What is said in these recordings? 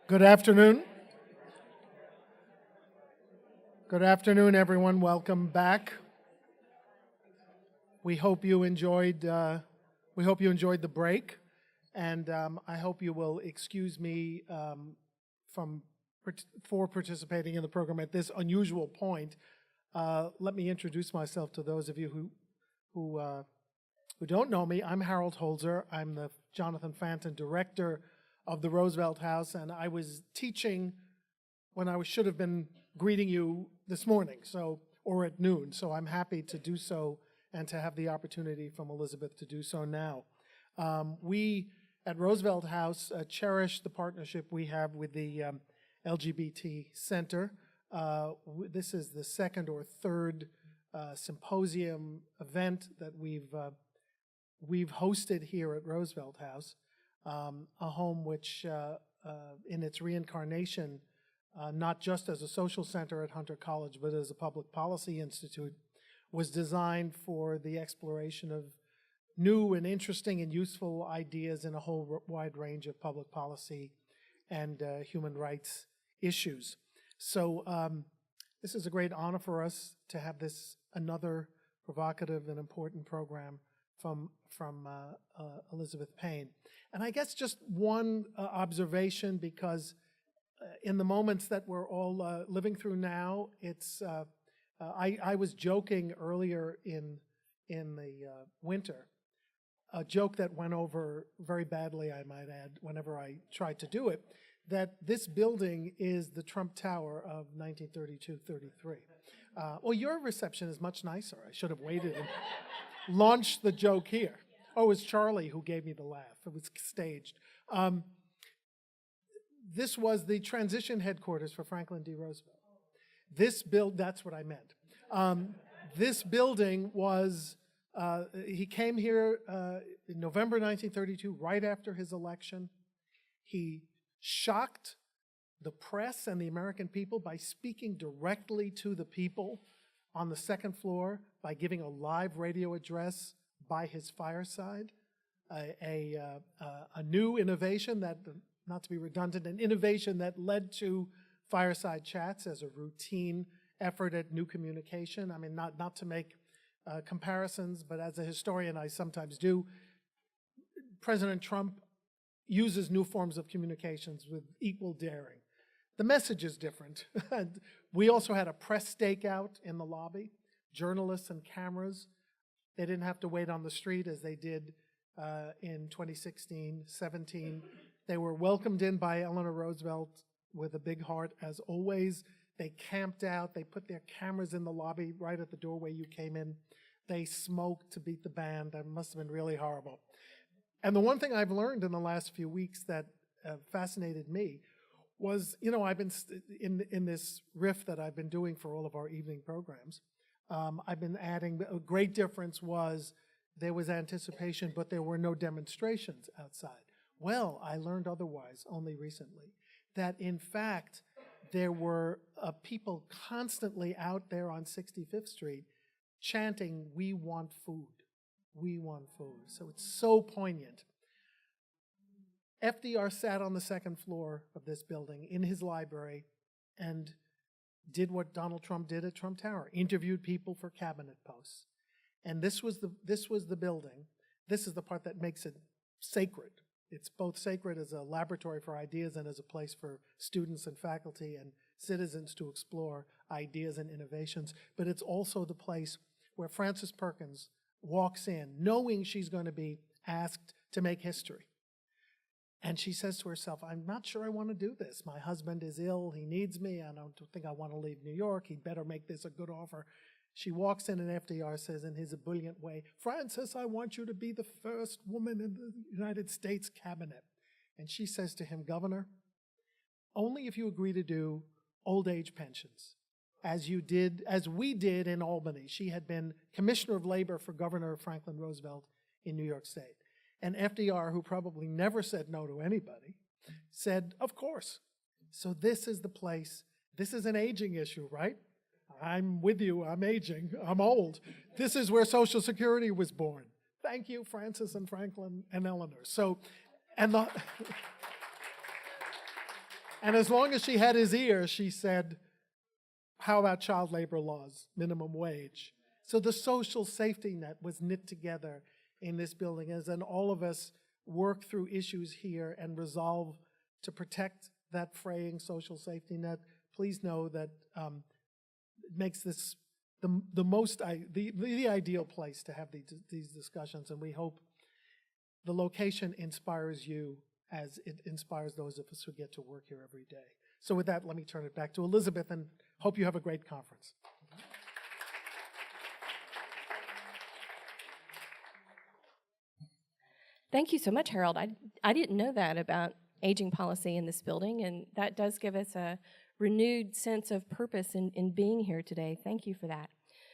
Good afternoon. Good afternoon, everyone. Welcome back. We hope you enjoyed. The break, and I hope you will excuse me for participating in the program at this unusual point. Let me introduce myself to those of you who don't know me. I'm Harold Holzer. I'm the Jonathan Fanton Director of the Roosevelt House, and I was teaching when I should have been greeting you this morning, or at noon. So I'm happy to do so and to have the opportunity from Elizabeth to do so now. We at Roosevelt House cherish the partnership we have with the LGBT Center. This is the second or third symposium event that we've hosted here at Roosevelt House. A home which, in its reincarnation, not just as a social center at Hunter College, but as a public policy institute, was designed for the exploration of new and interesting and useful ideas in a whole wide range of public policy and human rights issues. So this is a great honor for us to have another provocative and important program from Elizabeth Payne. And I guess just one observation, because in the moments that we're all living through now, I was joking earlier in the winter, a joke that went over very badly, I might add, whenever I tried to do it, that this building is the Trump Tower of 1932-33. Well, your reception is much nicer. I should have waited and launched the joke here. Oh, it was Charlie who gave me the laugh. It was staged. This was the transition headquarters for Franklin D. Roosevelt. That's what I meant. This building was, he came here in November 1932, right after his election. He shocked the press and the American people by speaking directly to the people on the second floor, by giving a live radio address by his fireside, a new innovation that, not to be redundant, an innovation that led to fireside chats as a routine effort at new communication. I mean, not to make comparisons, but as a historian I sometimes do, President Trump uses new forms of communications with equal daring. The message is different. We also had a press stakeout in the lobby, journalists and cameras. They didn't have to wait on the street as they did in 2016, 17. They were welcomed in by Eleanor Roosevelt with a big heart, as always. They camped out. They put their cameras in the lobby right at the doorway you came in. They smoked to beat the band. That must have been really horrible. And the one thing I've learned in the last few weeks that fascinated me was, I've been in this riff that I've been doing for all of our evening programs. I've been adding, a great difference was there was anticipation, but there were no demonstrations outside. Well, I learned otherwise only recently, that in fact, there were people constantly out there on 65th Street chanting, "We want food, we want food." So it's so poignant. FDR sat on the second floor of this building in his library and did what Donald Trump did at Trump Tower, interviewed people for cabinet posts. And this was the building. This is the part that makes it sacred. It's both sacred as a laboratory for ideas and as a place for students and faculty and citizens to explore ideas and innovations. But it's also the place where Frances Perkins walks in, knowing she's going to be asked to make history. And she says to herself, "I'm not sure I want to do this. My husband is ill. He needs me. I don't think I want to leave New York. He'd better make this a good offer." She walks in and FDR says in his ebullient way, "Frances, I want you to be the first woman in the United States cabinet." And she says to him, "Governor, only if you agree to do old age pensions, as we did in Albany." She had been Commissioner of Labor for Governor Franklin Roosevelt in New York State. And FDR, who probably never said no to anybody, said, "Of course." So this is the place. This is an aging issue, right? I'm with you. I'm aging. I'm old. This is where Social Security was born. Thank you, Frances and Franklin and Eleanor. So, and And as long as she had his ear, she said, how about child labor laws, minimum wage? So the social safety net was knit together in this building as then all of us work through issues here and resolve to protect that fraying social safety net. Please know that it makes this the ideal place to have these discussions, and we hope the location inspires you as it inspires those of us who get to work here every day. So with that, let me turn it back to Elizabeth, and hope you have a great conference. Thank you so much, Harold. I didn't know that about aging policy in this building, and that does give us a renewed sense of purpose in being here today. Thank you for that.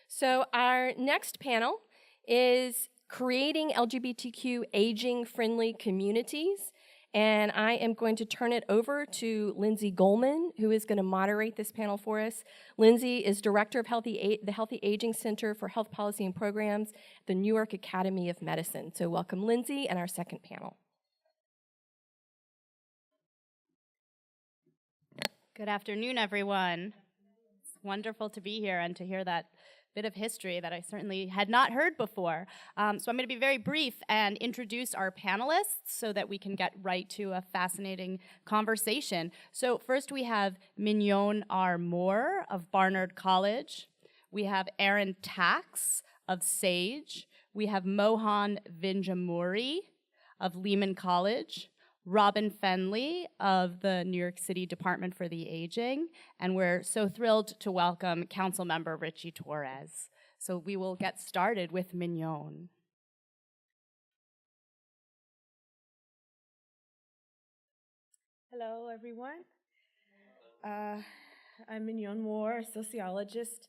So our next panel is creating LGBTQ aging-friendly communities, and I am going to turn it over to Lindsay Goldman, who is going to moderate this panel for us. Lindsay is Director of the Healthy Aging Center for Health Policy and Programs at the New York Academy of Medicine. So welcome, Lindsay, and our second panel. Good afternoon, everyone. It's wonderful to be here and to hear that bit of history that I certainly had not heard before. So I'm going to be very brief and introduce our panelists so that we can get right to a fascinating conversation. So first we have Mignon R. Moore of Barnard College. We have Aaron Tax of SAGE. We have Mohan Vinjamuri of Lehman College. Robin Fenley of the New York City Department for the Aging, and we're so thrilled to welcome Council Member Richie Torres. So we will get started with Mignon. Hello, everyone. I'm Mignon Moore, a sociologist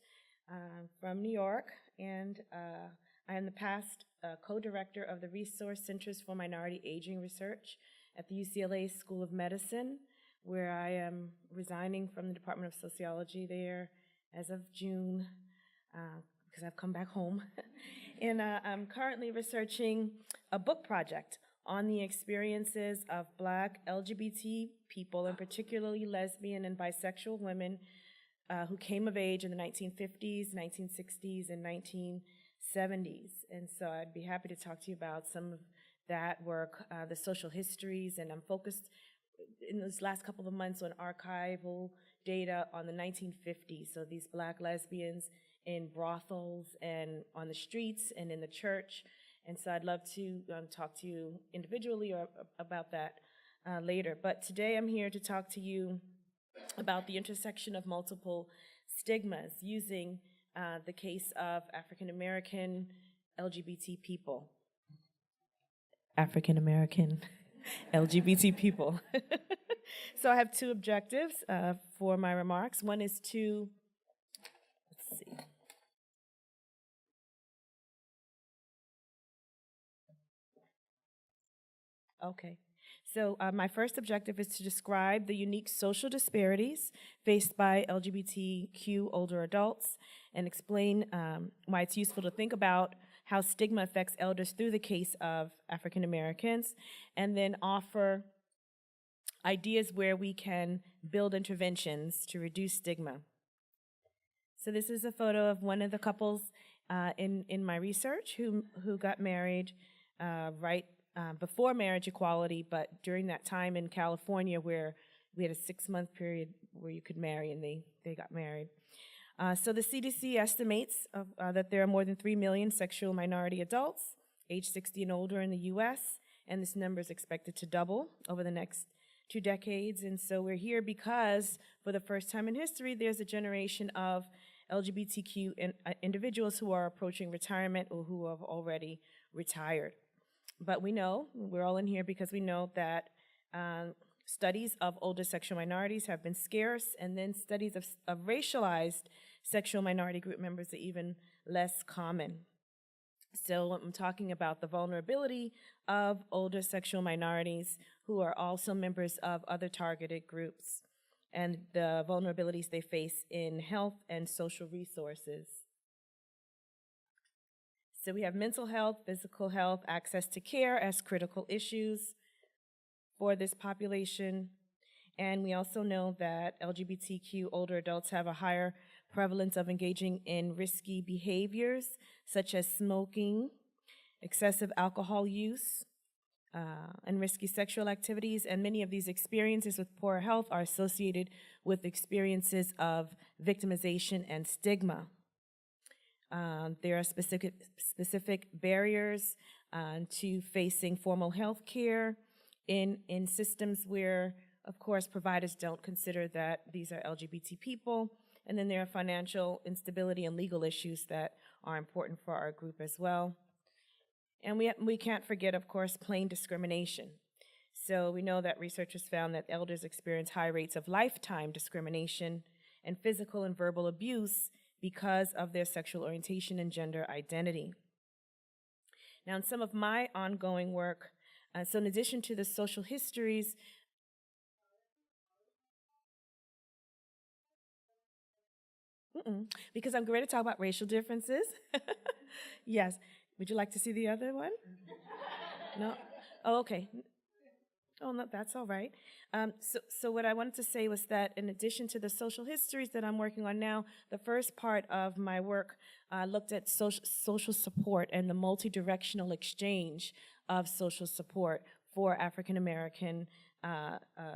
from New York, and I am the past co-director of the Resource Centers for Minority Aging Research at the UCLA School of Medicine, where I am resigning from the Department of Sociology there as of June, because I've come back home. And I'm currently researching a book project on the experiences of Black LGBT people, and particularly lesbian and bisexual women who came of age in the 1950s, 1960s, and 1970s. And so I'd be happy to talk to you about some of that work, the social histories, and I'm focused in this last couple of months on archival data on the 1950s, so these Black lesbians in brothels and on the streets and in the church, and so I'd love to talk to you individually or about that later. But today I'm here to talk to you about the intersection of multiple stigmas using the case of African American LGBT people. African American LGBT people. So I have two objectives for my remarks. One is to, let's see. Okay. So my first objective is to describe the unique social disparities faced by LGBTQ older adults and explain why it's useful to think about how stigma affects elders through the case of African Americans, and then offer ideas where we can build interventions to reduce stigma. So this is a photo of one of the couples in my research who got married right before marriage equality, but during that time in California where we had a 6-month period where you could marry, and they got married. So the CDC estimates that there are more than 3 million sexual minority adults age 60 and older in the U.S., and this number is expected to double over the next 2 decades. And so we're here because for the first time in history, there's a generation of LGBTQ individuals who are approaching retirement or who have already retired. But we know, we're all in here because we know that studies of older sexual minorities have been scarce, and then studies of racialized sexual minority group members are even less common. So I'm talking about the vulnerability of older sexual minorities who are also members of other targeted groups, and the vulnerabilities they face in health and social resources. So we have mental health, physical health, access to care as critical issues for this population. And we also know that LGBTQ older adults have a higher prevalence of engaging in risky behaviors such as smoking, excessive alcohol use, and risky sexual activities. And many of these experiences with poor health are associated with experiences of victimization and stigma. There are specific barriers to facing formal health care in systems where, of course, providers don't consider that these are LGBT people. And then there are financial instability and legal issues that are important for our group as well. And we can't forget, of course, plain discrimination. So we know that researchers found that elders experience high rates of lifetime discrimination and physical and verbal abuse because of their sexual orientation and gender identity. Now, in some of my ongoing work, so in addition to the social histories, because I'm going to talk about racial differences. Yes. Would you like to see the other one? No? Oh, okay. Oh, no, that's all right. So what I wanted to say was that in addition to the social histories that I'm working on now, the first part of my work looked at social support and the multi-directional exchange of social support for African American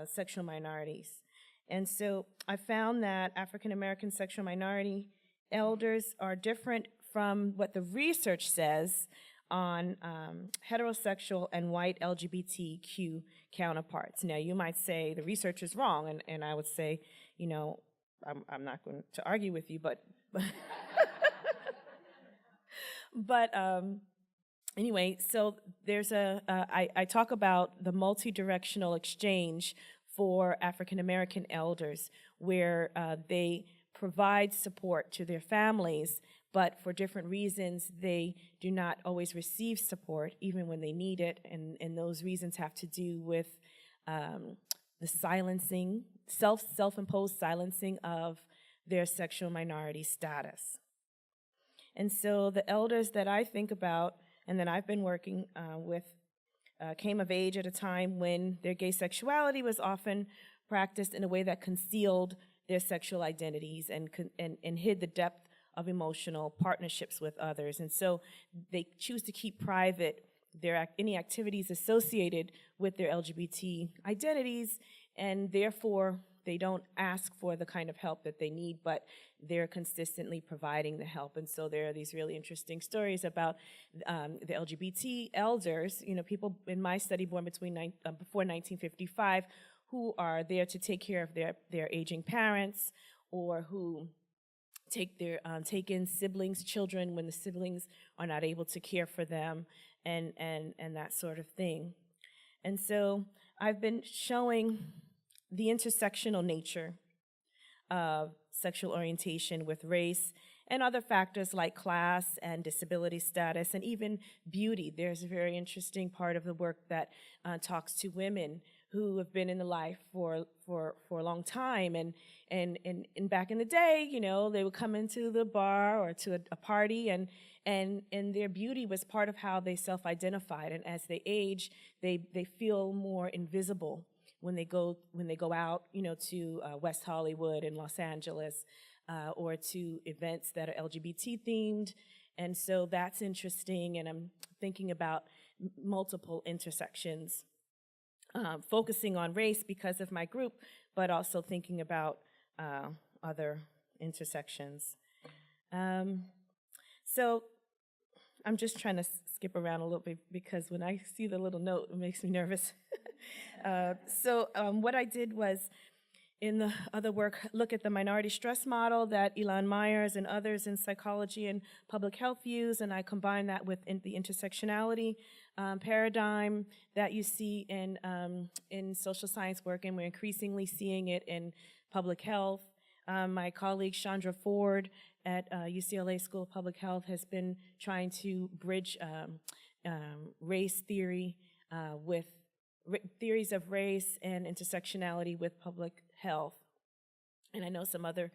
sexual minorities. And so I found that African American sexual minority elders are different from what the research says on heterosexual and white LGBTQ counterparts. Now, you might say the research is wrong, and I would say, you know, I'm not going to argue with you, but but anyway, so there's I talk about the multi-directional exchange for African American elders, where they provide support to their families, but for different reasons, they do not always receive support, even when they need it, and those reasons have to do with the silencing, self-imposed silencing of their sexual minority status. And so the elders that I think about and that I've been working with came of age at a time when their gay sexuality was often practiced in a way that concealed their sexual identities and hid the depth of emotional partnerships with others. And so they choose to keep private any activities associated with their LGBT identities, and therefore they don't ask for the kind of help that they need, but they're consistently providing the help. And so there are these really interesting stories about the LGBT elders, you know, people in my study born before 1955, who are there to take care of their aging parents, or who take in siblings, children, when the siblings are not able to care for them, and that sort of thing. And so I've been showing the intersectional nature of sexual orientation with race and other factors like class and disability status and even beauty. There's a very interesting part of the work that talks to women who have been in the life for a long time, and back in the day, you know, they would come into the bar or to a party, and their beauty was part of how they self-identified. And as they age, they feel more invisible when they go out, you know, to West Hollywood and Los Angeles, or to events that are LGBT themed. And so that's interesting, and I'm thinking about multiple intersections, focusing on race because of my group, but also thinking about other intersections. So I'm just trying to skip around a little bit because when I see the little note, it makes me nervous. So what I did was, in the other work, look at the minority stress model that Elon Myers and others in psychology and public health use, and I combine that with the intersectionality paradigm that you see in social science work, and we're increasingly seeing it in public health. My colleague Chandra Ford at UCLA School of Public Health has been trying to bridge race theory with theories of race and intersectionality with public health. And I know some other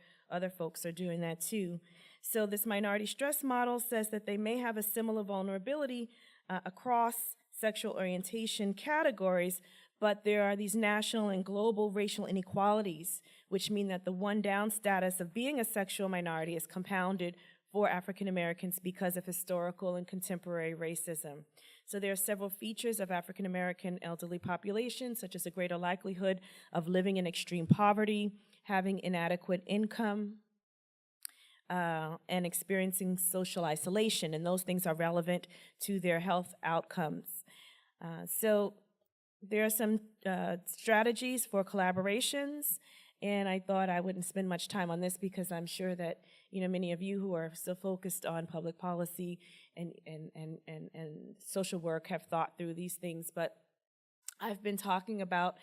folks are doing that too. So this minority stress model says that they may have a similar vulnerability across sexual orientation categories, but there are these national and global racial inequalities, which mean that the one down status of being a sexual minority is compounded for African Americans because of historical and contemporary racism. So there are several features of African American elderly populations, such as a greater likelihood of living in extreme poverty, having inadequate income, and experiencing social isolation, and those things are relevant to their health outcomes. So there are some strategies for collaborations, and I thought I wouldn't spend much time on this because I'm sure that many of you who are so focused on public policy and social work have thought through these things. But I've been talking about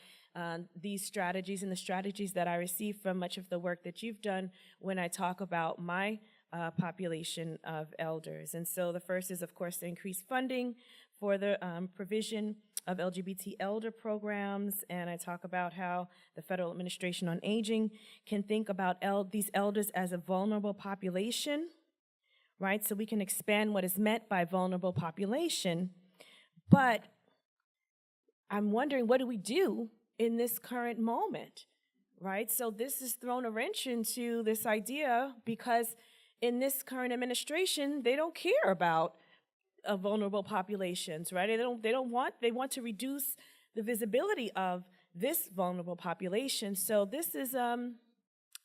these strategies and the strategies that I receive from much of the work that you've done when I talk about my population of elders. And so the first is, of course, to increase funding for the provision of LGBT elder programs, and I talk about how the Federal Administration on Aging can think about these elders as a vulnerable population, right? So we can expand what is meant by vulnerable population, but I'm wondering, what do we do in this current moment, right? So this has thrown a wrench into this idea because in this current administration, they don't care about vulnerable populations, right? They want to reduce the visibility of this vulnerable population. So this is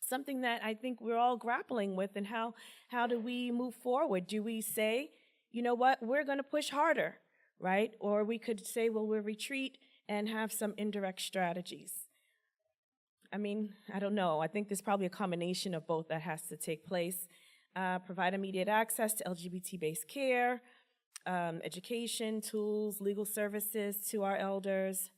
something that I think we're all grappling with, and how do we move forward? Do we say, you know what, we're going to push harder, right? Or we could say, well, we'll retreat and have some indirect strategies. I mean, I don't know. I think there's probably a combination of both that has to take place. Provide immediate access to LGBT-based care, education, tools, legal services to our elders,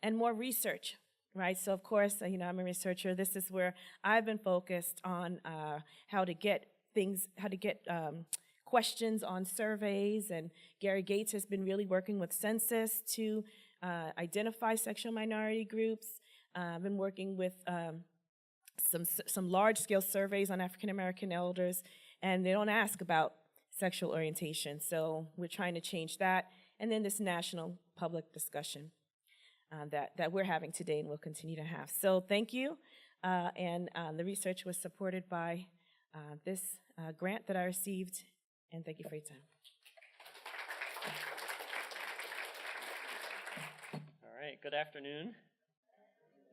and more research, right? So of course, I'm a researcher. This is where I've been focused on how to get questions on surveys, and Gary Gates has been really working with Census to identify sexual minority groups. I've been working with some large-scale surveys on African American elders, and they don't ask about sexual orientation, so we're trying to change that. And then this national public discussion that we're having today and will continue to have. So thank you, and the research was supported by this grant that I received, and thank you for your time. All right, good afternoon.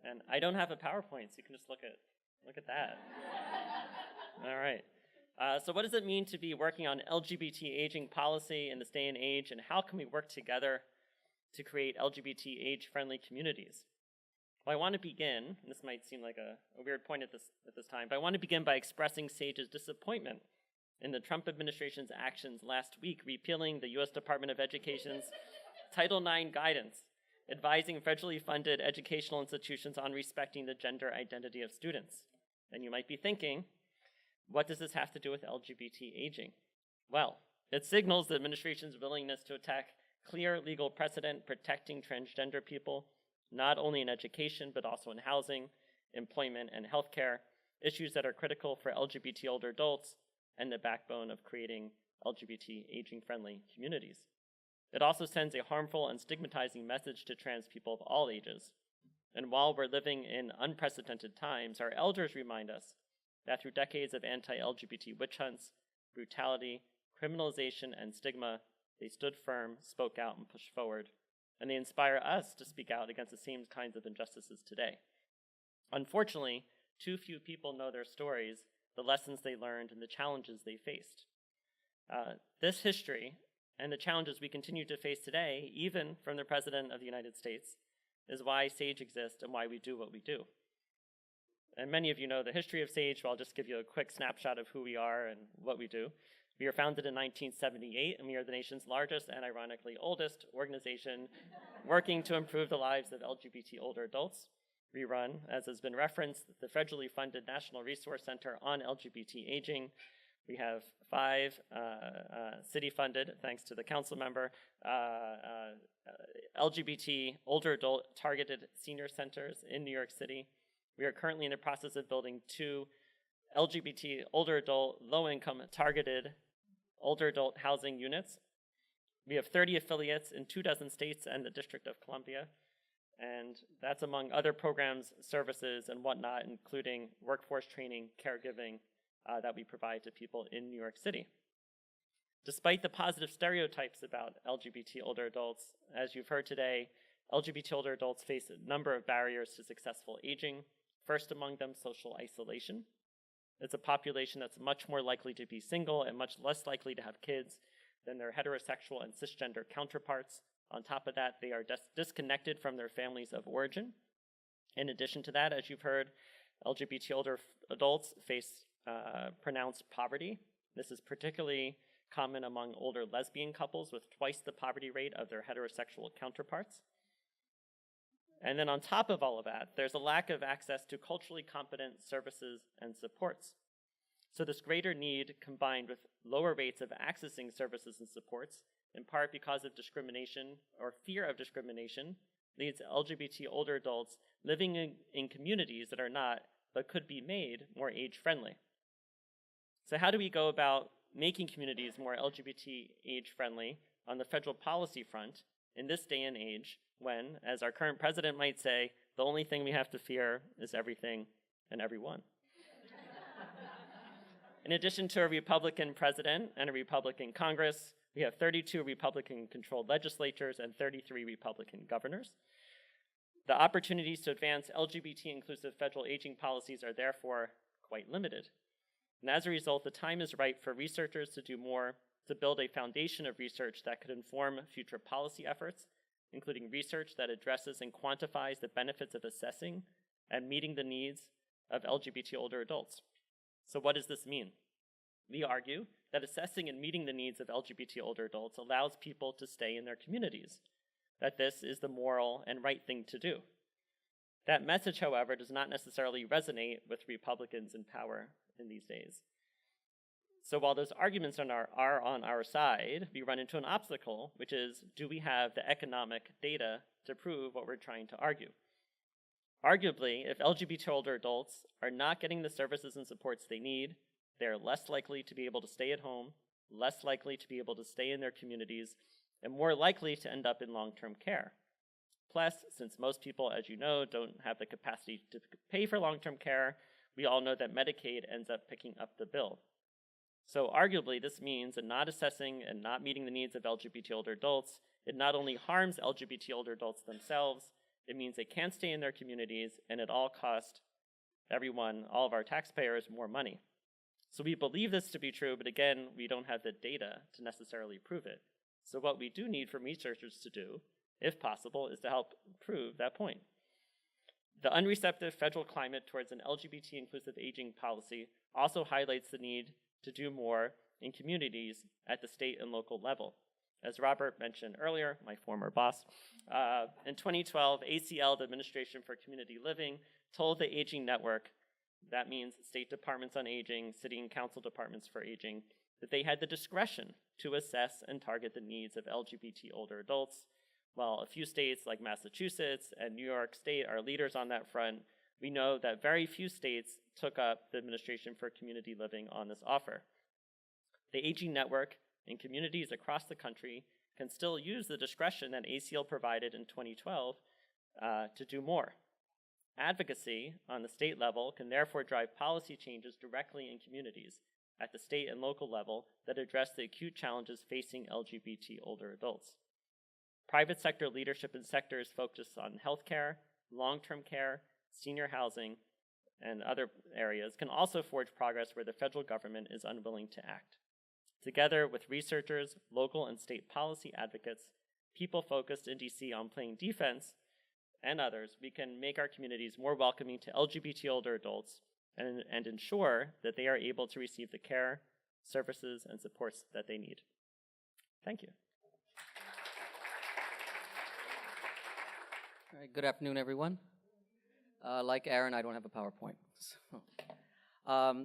And I don't have a PowerPoint, so you can just look at that. All right. So what does it mean to be working on LGBT aging policy in this day and age, and how can we work together to create LGBT age-friendly communities? Well, I want to begin, and this might seem like a weird point at this time, but I want to begin by expressing SAGE's disappointment in the Trump administration's actions last week, repealing the U.S. Department of Education's Title IX guidance, advising federally funded educational institutions on respecting the gender identity of students. And you might be thinking, what does this have to do with LGBT aging? Well, it signals the administration's willingness to attack clear legal precedent protecting transgender people, not only in education, but also in housing, employment, and healthcare, issues that are critical for LGBT older adults and the backbone of creating LGBT aging-friendly communities. It also sends a harmful and stigmatizing message to trans people of all ages. And while we're living in unprecedented times, our elders remind us that through decades of anti-LGBT witch hunts, brutality, criminalization, and stigma, they stood firm, spoke out, and pushed forward. And they inspire us to speak out against the same kinds of injustices today. Unfortunately, too few people know their stories, the lessons they learned, and the challenges they faced. This history and the challenges we continue to face today, even from the President of the United States, is why SAGE exists and why we do what we do. And many of you know the history of SAGE, so I'll just give you a quick snapshot of who we are and what we do. We were founded in 1978, and we are the nation's largest and ironically oldest organization working to improve the lives of LGBT older adults. We run, as has been referenced, the federally funded National Resource Center on LGBT Aging. We have 5 city-funded, thanks to the council member, LGBT older adult targeted senior centers in New York City. We are currently in the process of building 2 LGBT older adult low-income targeted older adult housing units. We have 30 affiliates in 24 states and the District of Columbia. And that's among other programs, services, and whatnot, including workforce training, caregiving that we provide to people in New York City. Despite the positive stereotypes about LGBT older adults, as you've heard today, LGBT older adults face a number of barriers to successful aging. First among them, social isolation. It's a population that's much more likely to be single and much less likely to have kids than their heterosexual and cisgender counterparts. On top of that, they are disconnected from their families of origin. In addition to that, as you've heard, LGBT older adults face pronounced poverty. This is particularly common among older lesbian couples with twice the poverty rate of their heterosexual counterparts. And then on top of all of that, there's a lack of access to culturally competent services and supports. So this greater need, combined with lower rates of accessing services and supports, in part because of discrimination or fear of discrimination, leads LGBT older adults living in communities that are not, but could be made more age-friendly. So how do we go about making communities more LGBT age-friendly on the federal policy front in this day and age when, as our current president might say, the only thing we have to fear is everything and everyone? In addition to a Republican president and a Republican Congress, we have 32 Republican-controlled legislatures and 33 Republican governors. The opportunities to advance LGBT-inclusive federal aging policies are therefore quite limited. And as a result, the time is right for researchers to do more to build a foundation of research that could inform future policy efforts, including research that addresses and quantifies the benefits of assessing and meeting the needs of LGBT older adults. So what does this mean? We argue that assessing and meeting the needs of LGBT older adults allows people to stay in their communities, that this is the moral and right thing to do. That message, however, does not necessarily resonate with Republicans in power in these days. So while those arguments are on our side, we run into an obstacle, which is, do we have the economic data to prove what we're trying to argue? Arguably, if LGBT older adults are not getting the services and supports they need, they're less likely to be able to stay at home, less likely to be able to stay in their communities, and more likely to end up in long-term care. Plus, since most people, as you know, don't have the capacity to pay for long-term care, we all know that Medicaid ends up picking up the bill. So arguably, this means that not assessing and not meeting the needs of LGBT older adults, it not only harms LGBT older adults themselves, it means they can't stay in their communities, and it all costs everyone, all of our taxpayers, more money. So we believe this to be true, but again, we don't have the data to necessarily prove it. So what we do need from researchers to do, if possible, is to help prove that point. The unreceptive federal climate towards an LGBT-inclusive aging policy also highlights the need to do more in communities at the state and local level. As Robert mentioned earlier, my former boss, in 2012, ACL, the Administration for Community Living, told the Aging Network, that means state departments on aging, city and council departments for aging, that they had the discretion to assess and target the needs of LGBT older adults. While a few states like Massachusetts and New York State are leaders on that front, we know that very few states took up the Administration for Community Living on this offer. The Aging Network in communities across the country can still use the discretion that ACL provided in 2012 to do more. Advocacy on the state level can therefore drive policy changes directly in communities at the state and local level that address the acute challenges facing LGBT older adults. Private sector leadership in sectors focused on healthcare, long-term care, senior housing, and other areas can also forge progress where the federal government is unwilling to act. Together with researchers, local and state policy advocates, people focused in DC on playing defense, and others, we can make our communities more welcoming to LGBT older adults and ensure that they are able to receive the care, services, and supports that they need. Thank you. All right, good afternoon, everyone. Like Aaron, I don't have a PowerPoint.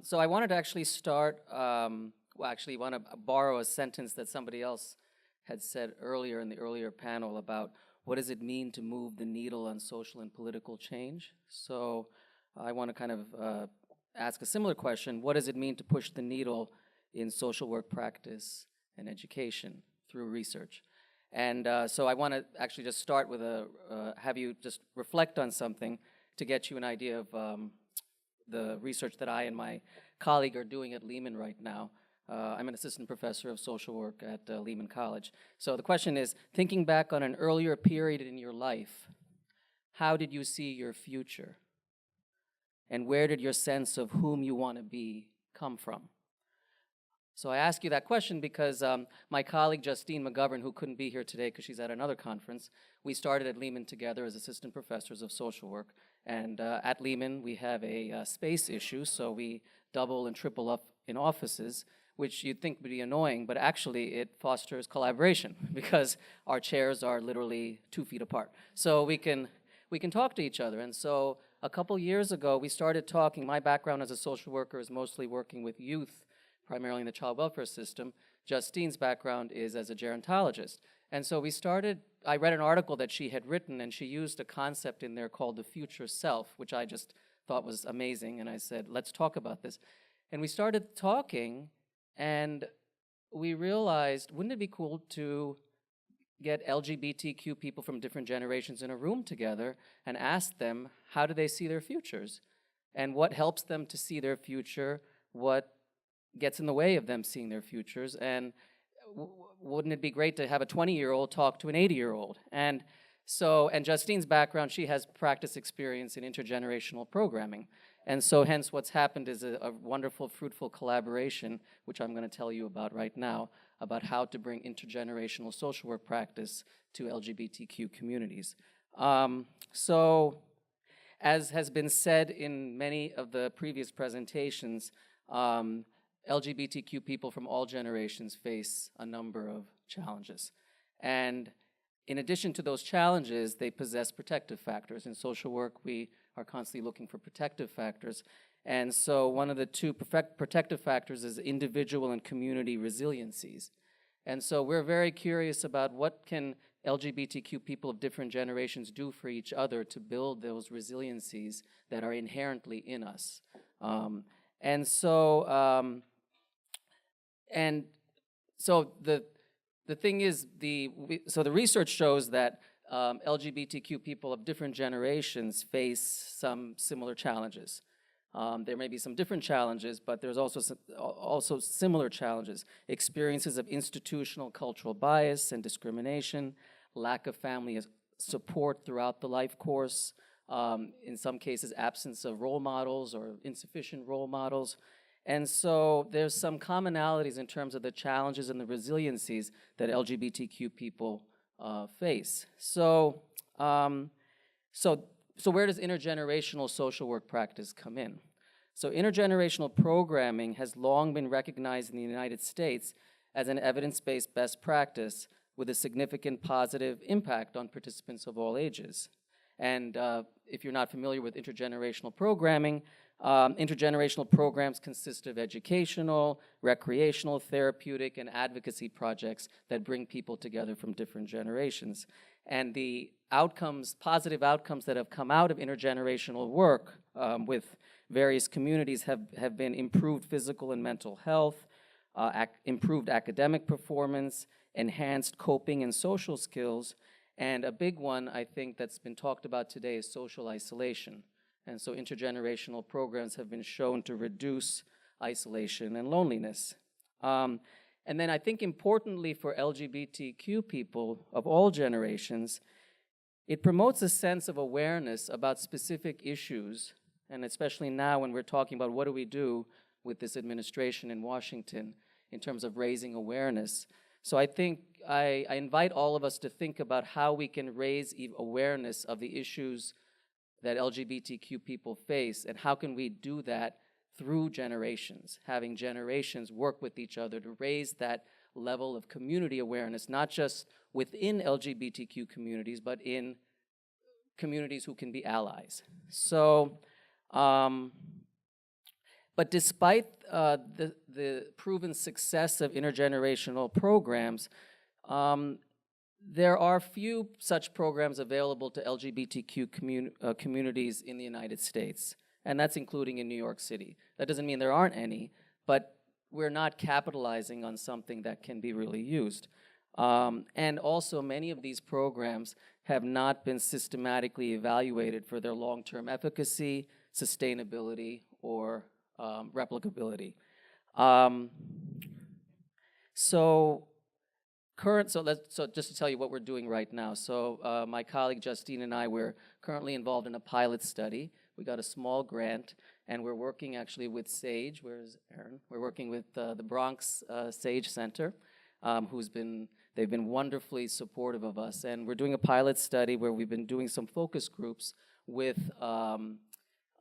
So I wanted to actually start, want to borrow a sentence that somebody else had said earlier in the earlier panel about what does it mean to move the needle on social and political change. So I want to kind of ask a similar question. What does it mean to push the needle in social work practice and education through research? And so I want to actually just start with have you just reflect on something to get you an idea of the research that I and my colleague are doing at Lehman right now. I'm an assistant professor of social work at Lehman College. So the question is, thinking back on an earlier period in your life, how did you see your future? And where did your sense of whom you want to be come from? So I ask you that question because my colleague Justine McGovern, who couldn't be here today because she's at another conference, we started at Lehman together as assistant professors of social work. And at Lehman, we have a space issue, so we double and triple up in offices, which you'd think would be annoying, but actually it fosters collaboration because our chairs are literally 2 feet apart. So we can talk to each other. And so a couple years ago, we started talking. My background as a social worker is mostly working with youth, primarily in the child welfare system. Justine's background is as a gerontologist. And so I read an article that she had written, and she used a concept in there called the future self, which I just thought was amazing. And I said, let's talk about this. And we started talking, and we realized, wouldn't it be cool to get LGBTQ people from different generations in a room together and ask them, how do they see their futures? And what helps them to see their future? What gets in the way of them seeing their futures? And wouldn't it be great to have a 20-year-old talk to an 80-year-old? And Justine's background, she has practice experience in intergenerational programming. And so hence what's happened is a wonderful, fruitful collaboration, which I'm going to tell you about right now, about how to bring intergenerational social work practice to LGBTQ communities. So as has been said in many of the previous presentations, LGBTQ people from all generations face a number of challenges. And in addition to those challenges, they possess protective factors. In social work, we are constantly looking for protective factors. And so one of the two protective factors is individual and community resiliencies. And so we're very curious about what can LGBTQ people of different generations do for each other to build those resiliencies that are inherently in us. And so the thing is, the research shows that LGBTQ people of different generations face some similar challenges. There may be some different challenges, but there's also similar challenges. Experiences of institutional cultural bias and discrimination, lack of family support throughout the life course, in some cases absence of role models or insufficient role models. And so there's some commonalities in terms of the challenges and the resiliencies that LGBTQ people face. So where does intergenerational social work practice come in? So intergenerational programming has long been recognized in the United States as an evidence-based best practice with a significant positive impact on participants of all ages. And if you're not familiar with intergenerational programming, intergenerational programs consist of educational, recreational, therapeutic, and advocacy projects that bring people together from different generations. And the outcomes, positive outcomes that have come out of intergenerational work with various communities have been improved physical and mental health, improved academic performance, enhanced coping and social skills, and a big one, I think, that's been talked about today is social isolation. And so intergenerational programs have been shown to reduce isolation and loneliness. And then I think importantly for LGBTQ people of all generations, it promotes a sense of awareness about specific issues, and especially now when we're talking about what do we do with this administration in Washington in terms of raising awareness. So I think I invite all of us to think about how we can raise awareness of the issues that LGBTQ people face, and how can we do that through generations, having generations work with each other to raise that level of community awareness, not just within LGBTQ communities, but in communities who can be allies. So, but despite the proven success of intergenerational programs, there are few such programs available to LGBTQ communities in the United States, and that's including in New York City. That doesn't mean there aren't any, but we're not capitalizing on something that can be really used. And also, many of these programs have not been systematically evaluated for their long-term efficacy, sustainability, or replicability. So just to tell you what we're doing right now. So my colleague Justine and I, we're currently involved in a pilot study. We got a small grant, and we're working actually with SAGE. Where's Aaron? We're working with the Bronx SAGE Center, they've been wonderfully supportive of us. And we're doing a pilot study where we've been doing some focus groups with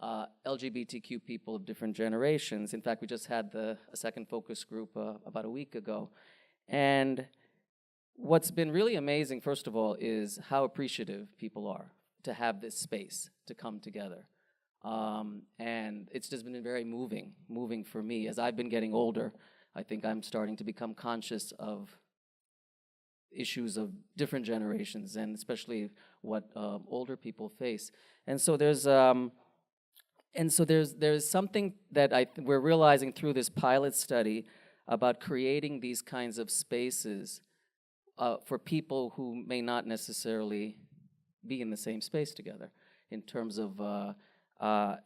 LGBTQ people of different generations. In fact, we just had a second focus group about a week ago. And what's been really amazing, first of all, is how appreciative people are to have this space to come together. And it's just been very moving for me. As I've been getting older, I think I'm starting to become conscious of issues of different generations, and especially what older people face. And so there's something that we're realizing through this pilot study about creating these kinds of spaces for people who may not necessarily be in the same space together, in terms of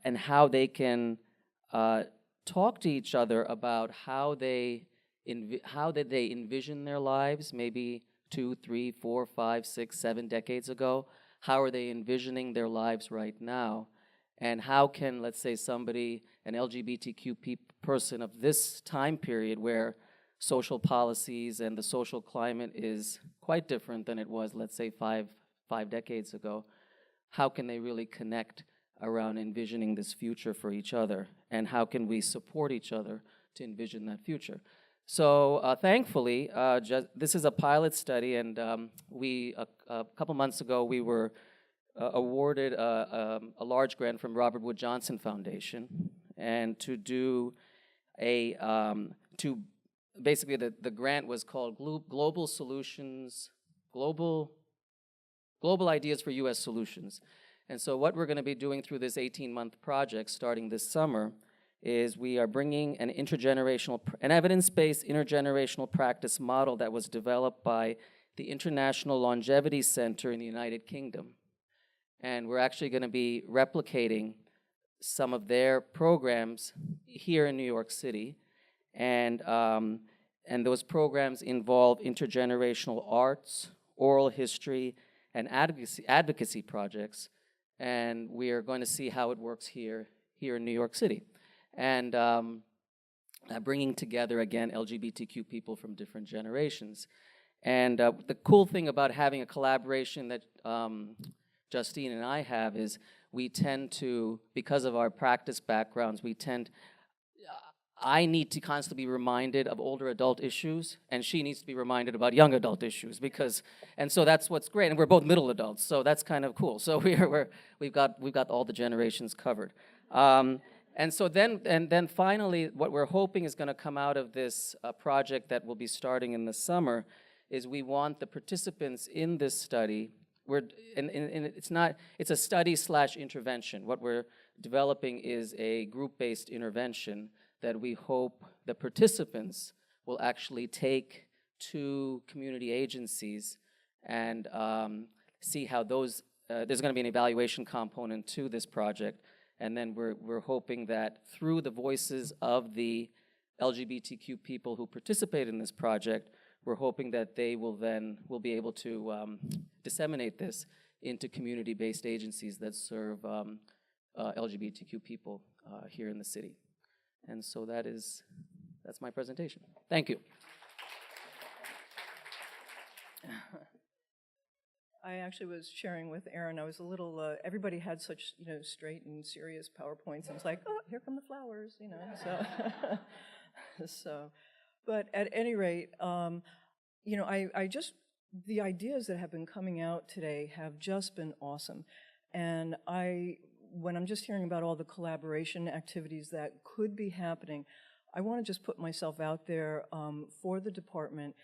and how they can talk to each other about how did they envision their lives maybe 2, 3, 4, 5, 6, 7 decades ago. How are they envisioning their lives right now? And how can, let's say, an LGBTQ person of this time period where social policies and the social climate is quite different than it was, let's say, five decades ago, how can they really connect around envisioning this future for each other? And how can we support each other to envision that future? So thankfully, this is a pilot study, and a couple months ago, we were awarded a large grant from Robert Wood Johnson Foundation, and to do basically the grant was called Global Ideas for U.S. Solutions. And so what we're going to be doing through this 18-month project starting this summer is we are bringing an evidence-based intergenerational practice model that was developed by the International Longevity Center in the United Kingdom. And we're actually going to be replicating some of their programs here in New York City. And those programs involve intergenerational arts, oral history, and advocacy projects. And we are going to see how it works here in New York City. And bringing together, again, LGBTQ people from different generations. And the cool thing about having a collaboration that Justine and I have is we tend to, because of our practice backgrounds, I need to constantly be reminded of older adult issues, and she needs to be reminded about young adult issues, and so that's what's great. And we're both middle adults, so that's kind of cool. So we've got all the generations covered. And so then finally, what we're hoping is going to come out of this project that will be starting in the summer is we want the participants in this study. It's a study/intervention. What we're developing is a group-based intervention that we hope the participants will actually take to community agencies and see how there's going to be an evaluation component to this project. And then we're hoping that through the voices of the LGBTQ people who participate in this project, we're hoping that they will be able to disseminate this into community-based agencies that serve LGBTQ people here in the city. And so that's my presentation. Thank you. I actually was sharing with Aaron. I was a little. Everybody had such, straight and serious PowerPoints. And it's like, oh, here come the flowers, So, but at any rate, I just the ideas that have been coming out today have just been awesome, and when I'm just hearing about all the collaboration activities that could be happening, I want to just put myself out there for the department.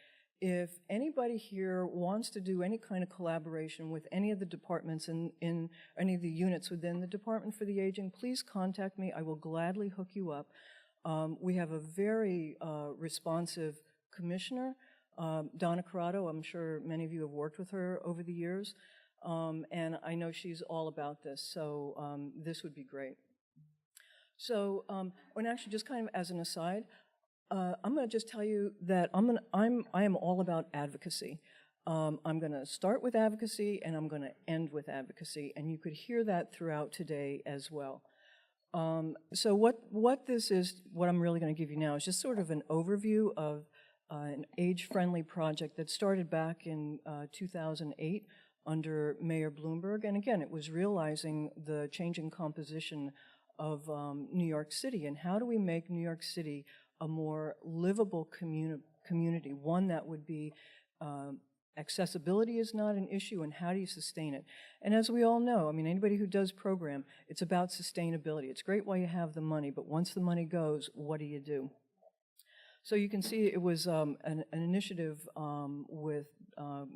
If anybody here wants to do any kind of collaboration with any of the departments in any of the units within the Department for the Aging, please contact me. I will gladly hook you up. We have a very responsive commissioner. Donna Corrado, I'm sure many of you have worked with her over the years, and I know she's all about this, so this would be great. So, and actually, just kind of as an aside, I'm going to just tell you that I am all about advocacy. I'm going to start with advocacy, and I'm going to end with advocacy, and you could hear that throughout today as well. So what this is, what I'm really going to give you now is just sort of an overview of an age-friendly project that started back in 2008 under Mayor Bloomberg. And again, it was realizing the changing composition of New York City, and how do we make New York City a more livable community, one that would be accessibility is not an issue, and how do you sustain it? And as we all know, I mean, anybody who does program, it's about sustainability. It's great while you have the money, but once the money goes, what do you do? So you can see it was an initiative with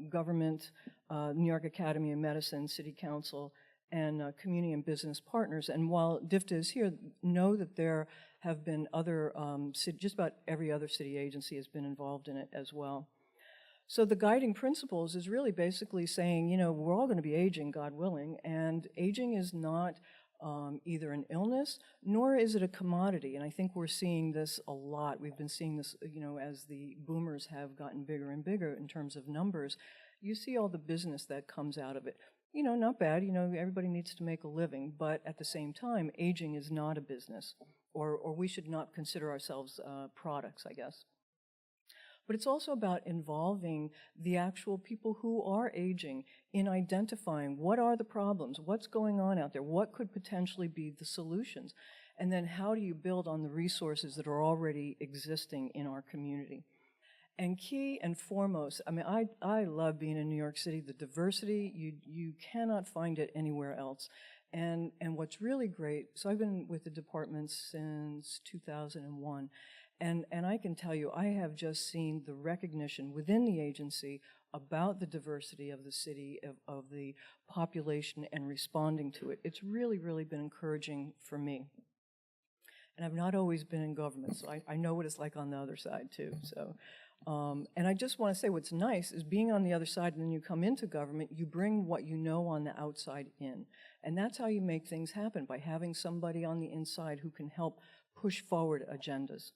government, New York Academy of Medicine, City Council, and community and business partners. And while DFTA is here, know that there have been other, just about every other city agency has been involved in it as well. So the guiding principles is really basically saying, you know, we're all going to be aging, God willing, and aging is not either an illness, nor is it a commodity. And I think we're seeing this a lot. We've been seeing this, you know, as the boomers have gotten bigger and bigger in terms of numbers. You see all the business that comes out of it. You know, not bad, you know, everybody needs to make a living, but at the same time, aging is not a business, or we should not consider ourselves products, I guess. But it's also about involving the actual people who are aging in identifying what are the problems, what's going on out there, what could potentially be the solutions, and then how do you build on the resources that are already existing in our community. And key and foremost, I mean, I love being in New York City. The diversity, you cannot find it anywhere else. And what's really great, so I've been with the department since 2001, and I can tell you, I have just seen the recognition within the agency about the diversity of the city, of the population, and responding to it. It's really, really been encouraging for me. And I've not always been in government, so I know what it's like on the other side too. So, and I just want to say what's nice is being on the other side, and then you come into government, you bring what you know on the outside in. And that's how you make things happen, by having somebody on the inside who can help push forward agendas.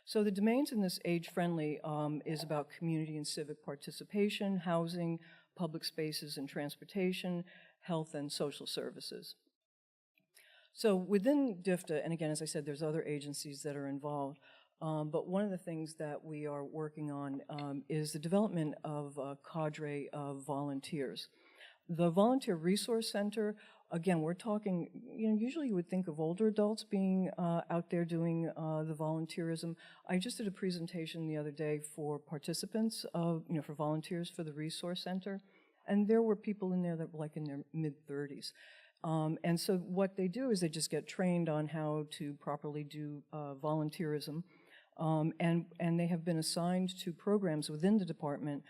So the domains in this age-friendly is about community and civic participation, housing, public spaces and transportation, health and social services. So within DFTA, and again, as I said, there's other agencies that are involved, but one of the things that we are working on is the development of a cadre of volunteers. The Volunteer Resource Center, again, we're talking, you know, usually you would think of older adults being out there doing the volunteerism. I just did a presentation the other day for participants, you know, for volunteers for the Resource Center, and there were people in there that were like in their mid-30s. And so what they do is they just get trained on how to properly do volunteerism, and they have been assigned to programs within the department,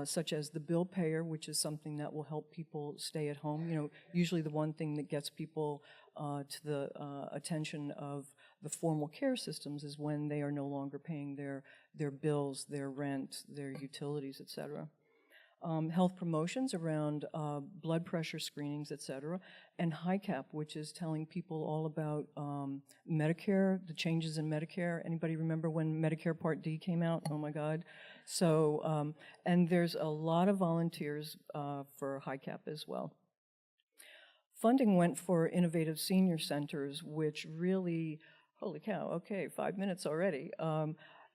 such as the bill payer, which is something that will help people stay at home. You know, usually the one thing that gets people to the attention of the formal care systems is when they are no longer paying their bills, their rent, their utilities, et cetera. Health promotions around blood pressure screenings, et cetera, and HICAP, which is telling people all about Medicare, the changes in Medicare. Anybody remember when Medicare Part D came out? Oh my God. So, and there's a lot of volunteers for HICAP as well. Funding went for innovative senior centers, which really, holy cow, okay, 5 minutes already.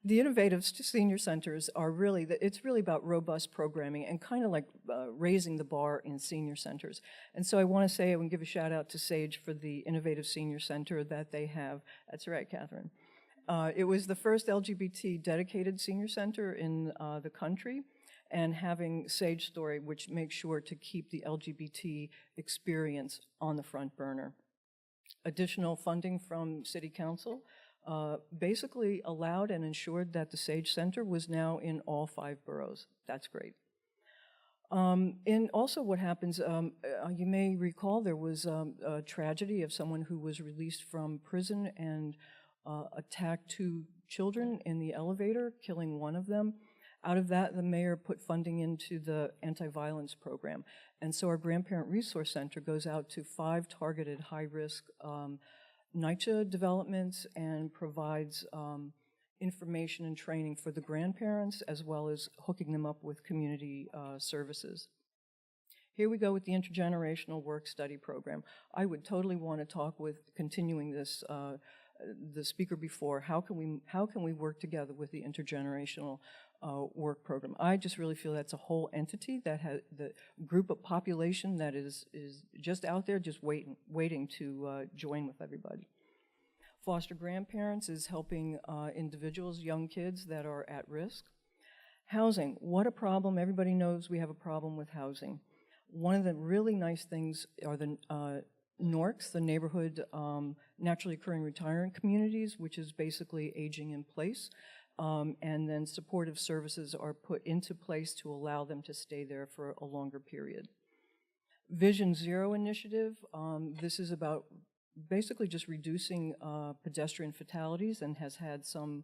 The innovative senior centers are really, it's really about robust programming and kind of like raising the bar in senior centers. And so I want to say, I want to give a shout out to SAGE for the innovative senior center that they have. That's right, Catherine. It was the first LGBT dedicated senior center in the country, and having SAGE Story, which makes sure to keep the LGBT experience on the front burner. Additional funding from City Council basically allowed and ensured that the SAGE Center was now in all 5 boroughs. That's great. And also what happens, you may recall there was a tragedy of someone who was released from prison and attacked 2 children in the elevator, killing one of them. Out of that, the mayor put funding into the anti-violence program. And so our Grandparent Resource Center goes out to 5 targeted high-risk NYCHA developments and provides information and training for the grandparents, as well as hooking them up with community services. Here we go with the intergenerational work study program. I would totally want to talk with, continuing this, the speaker before, how can we work together with the intergenerational work program? I just really feel that's a whole entity that has the group of population that is just out there, just waiting to join with everybody. Foster grandparents is helping individuals, young kids that are at risk. Housing, what a problem. Everybody knows we have a problem with housing. One of the really nice things are the NORCs, the Neighborhood Naturally Occurring Retirement Communities, which is basically aging in place. And then supportive services are put into place to allow them to stay there for a longer period. Vision Zero initiative, this is about basically just reducing pedestrian fatalities and has had some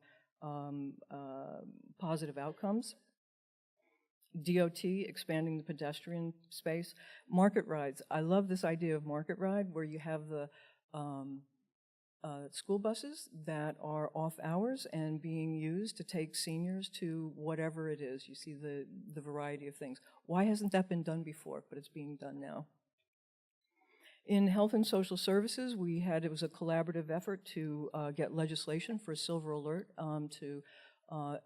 positive outcomes. DOT, expanding the pedestrian space. Market rides. I love this idea of market ride where you have the school buses that are off hours and being used to take seniors to whatever it is. You see the variety of things. Why hasn't that been done before? But it's being done now. In health and social services, it was a collaborative effort to get legislation for Silver Alert to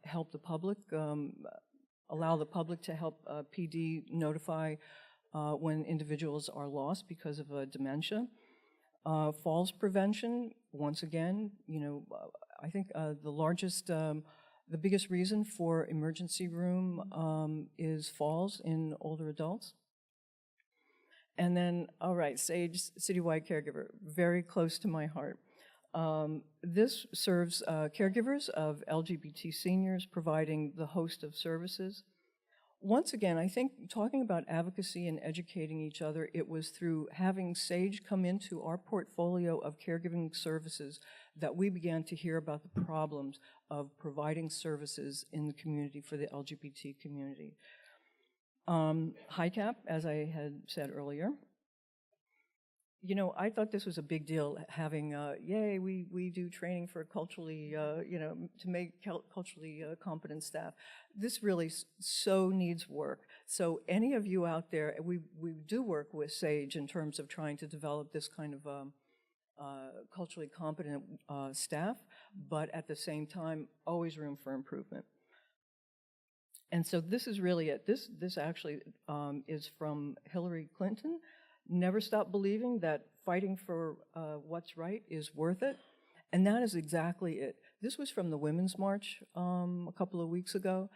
help the public, allow the public to help PD notify when individuals are lost because of dementia. Falls prevention, once again, I think the biggest reason for emergency room is falls in older adults. And then, all right, SAGE, Citywide Caregiver, very close to my heart. This serves caregivers of LGBT seniors, providing the host of services. Once again, I think talking about advocacy and educating each other, it was through having SAGE come into our portfolio of caregiving services that we began to hear about the problems of providing services in the community for the LGBT community. HICAP, as I had said earlier. I thought this was a big deal having, yay, we do training for culturally, to make culturally competent staff. This really so needs work. So any of you out there, we do work with SAGE in terms of trying to develop this kind of culturally competent staff, but at the same time, always room for improvement. And so this is really it. This actually is from Hillary Clinton. Never stop believing that fighting for what's right is worth it. And that is exactly it. This was from the Women's March a couple of weeks ago.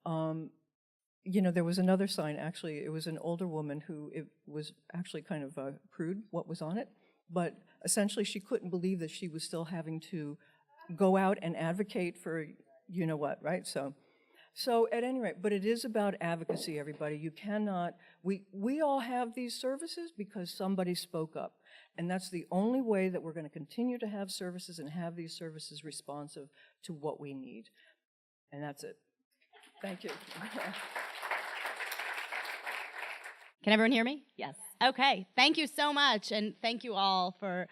There was another sign, actually. It was an older woman who, it was actually kind of crude what was on it. But essentially she couldn't believe that she was still having to go out and advocate for you-know-what, right? So at any rate, but it is about advocacy, everybody. You cannot, we all have these services because somebody spoke up. And that's the only way that we're going to continue to have services and have these services responsive to what we need. And that's it. Thank you. Can everyone hear me? Yes. Okay. Thank you so much, and thank you all for